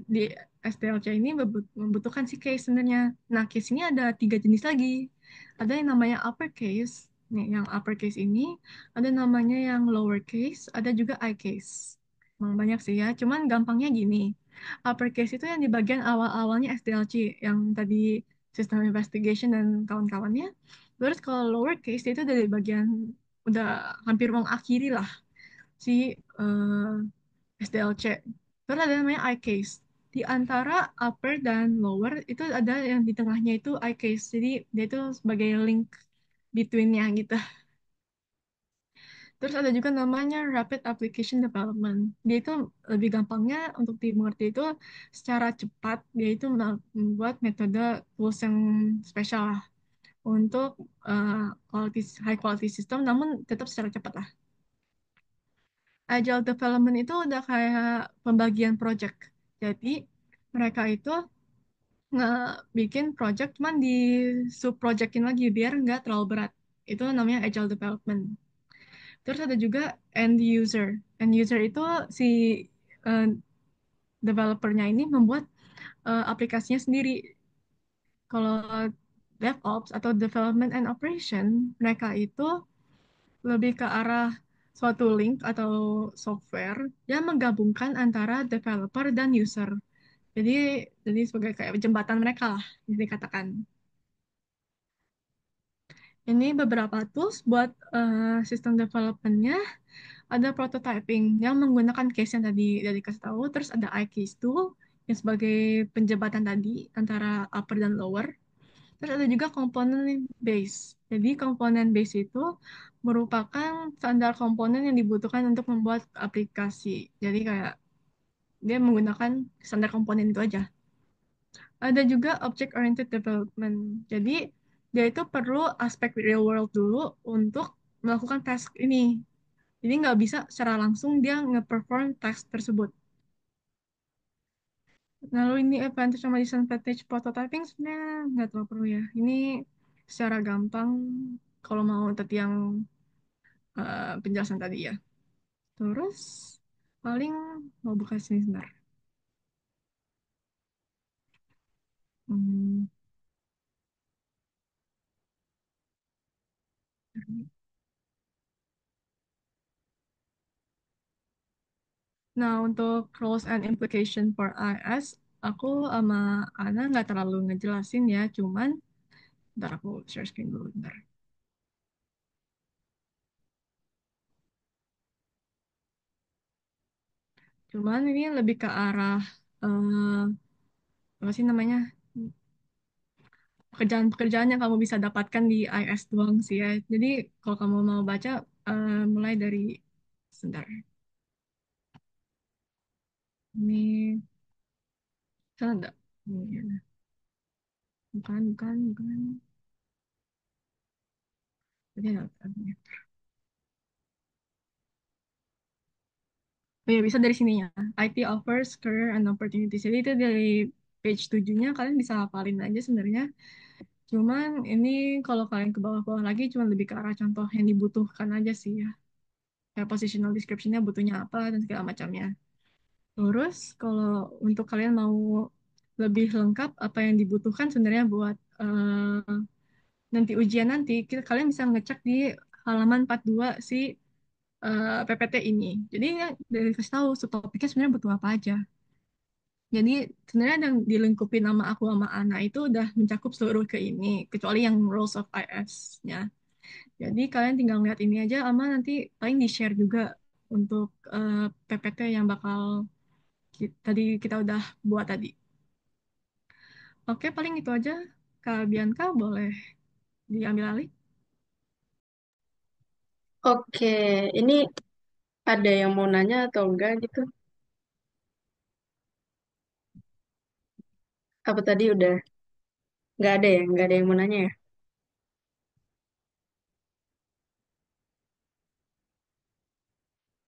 di SDLC ini membutuhkan si case sebenarnya. Nah, case ini ada tiga jenis lagi. Ada yang namanya uppercase. Nih, yang uppercase ini ada namanya yang lowercase, ada juga I case. Emang banyak sih ya. Cuman gampangnya gini. Uppercase itu yang di bagian awal-awalnya SDLC, yang tadi System Investigation dan kawan-kawannya. Terus kalau lowercase itu dari bagian udah hampir mengakhiri lah si SDLC. Terus ada namanya I case. Di antara upper dan lower itu ada yang di tengahnya itu I case. Jadi dia itu sebagai link betweennya gitu. Terus ada juga namanya Rapid Application Development. Dia itu lebih gampangnya untuk dimengerti itu secara cepat. Dia itu membuat metode tools yang spesial lah untuk high quality system, namun tetap secara cepat lah. Agile development itu udah kayak pembagian project. Jadi mereka itu nggak bikin project cuman di sub projectin lagi biar nggak terlalu berat. Itu namanya agile development. Terus ada juga end user. End user itu si eh, developernya ini membuat aplikasinya sendiri. Kalau DevOps atau Development and Operation, mereka itu lebih ke arah suatu link atau software yang menggabungkan antara developer dan user. Jadi jadi sebagai kayak jembatan mereka lah, bisa dikatakan. Ini beberapa tools buat sistem development-nya. Ada prototyping yang menggunakan case yang tadi dari kasih tahu. Terus ada iCase tool yang sebagai penjembatan tadi antara upper dan lower. Terus ada juga komponen base. Jadi komponen base itu merupakan standar komponen yang dibutuhkan untuk membuat aplikasi. Jadi kayak dia menggunakan standar komponen itu aja. Ada juga object oriented development. Jadi dia itu perlu aspek real world dulu untuk melakukan task ini. Jadi nggak bisa secara langsung dia nge-perform task tersebut. Lalu ini advantage sama disadvantage prototyping sebenarnya nggak terlalu perlu ya. Ini secara gampang kalau mau tadi yang penjelasan tadi ya. Terus paling mau buka sini sebentar. Hmm. Nah, untuk roles and implication for IS, aku sama Ana nggak terlalu ngejelasin ya, cuman ntar aku share screen dulu bentar. Cuman ini lebih ke arah apa sih namanya? pekerjaan-pekerjaan yang kamu bisa dapatkan di IS doang sih ya. Jadi kalau kamu mau baca, mulai dari sebentar. Ini salah enggak? Ini, bukan, bukan, bukan. Tadi ada. Oh ya, bisa dari sininya. IT offers career and opportunities. Jadi itu dari page 7-nya kalian bisa hafalin aja sebenarnya. Cuman ini kalau kalian ke bawah-bawah lagi cuma lebih ke arah contoh yang dibutuhkan aja sih ya. Kayak positional description-nya butuhnya apa dan segala macamnya. Terus kalau untuk kalian mau lebih lengkap apa yang dibutuhkan sebenarnya buat nanti ujian nanti, kalian bisa ngecek di halaman 42 si PPT ini. Jadi ya, dari kasih tahu subtopiknya sebenarnya butuh apa aja. Jadi sebenarnya yang dilingkupi nama aku sama Ana itu udah mencakup seluruh ke ini, kecuali yang Rules of IS-nya. Jadi kalian tinggal lihat ini aja, sama nanti paling di-share juga untuk PPT yang bakal tadi kita udah buat tadi. Oke, paling itu aja. Kak Bianca boleh diambil alih. Oke, ini ada yang mau nanya atau enggak gitu? Apa tadi udah nggak ada ya? Nggak ada yang mau nanya ya?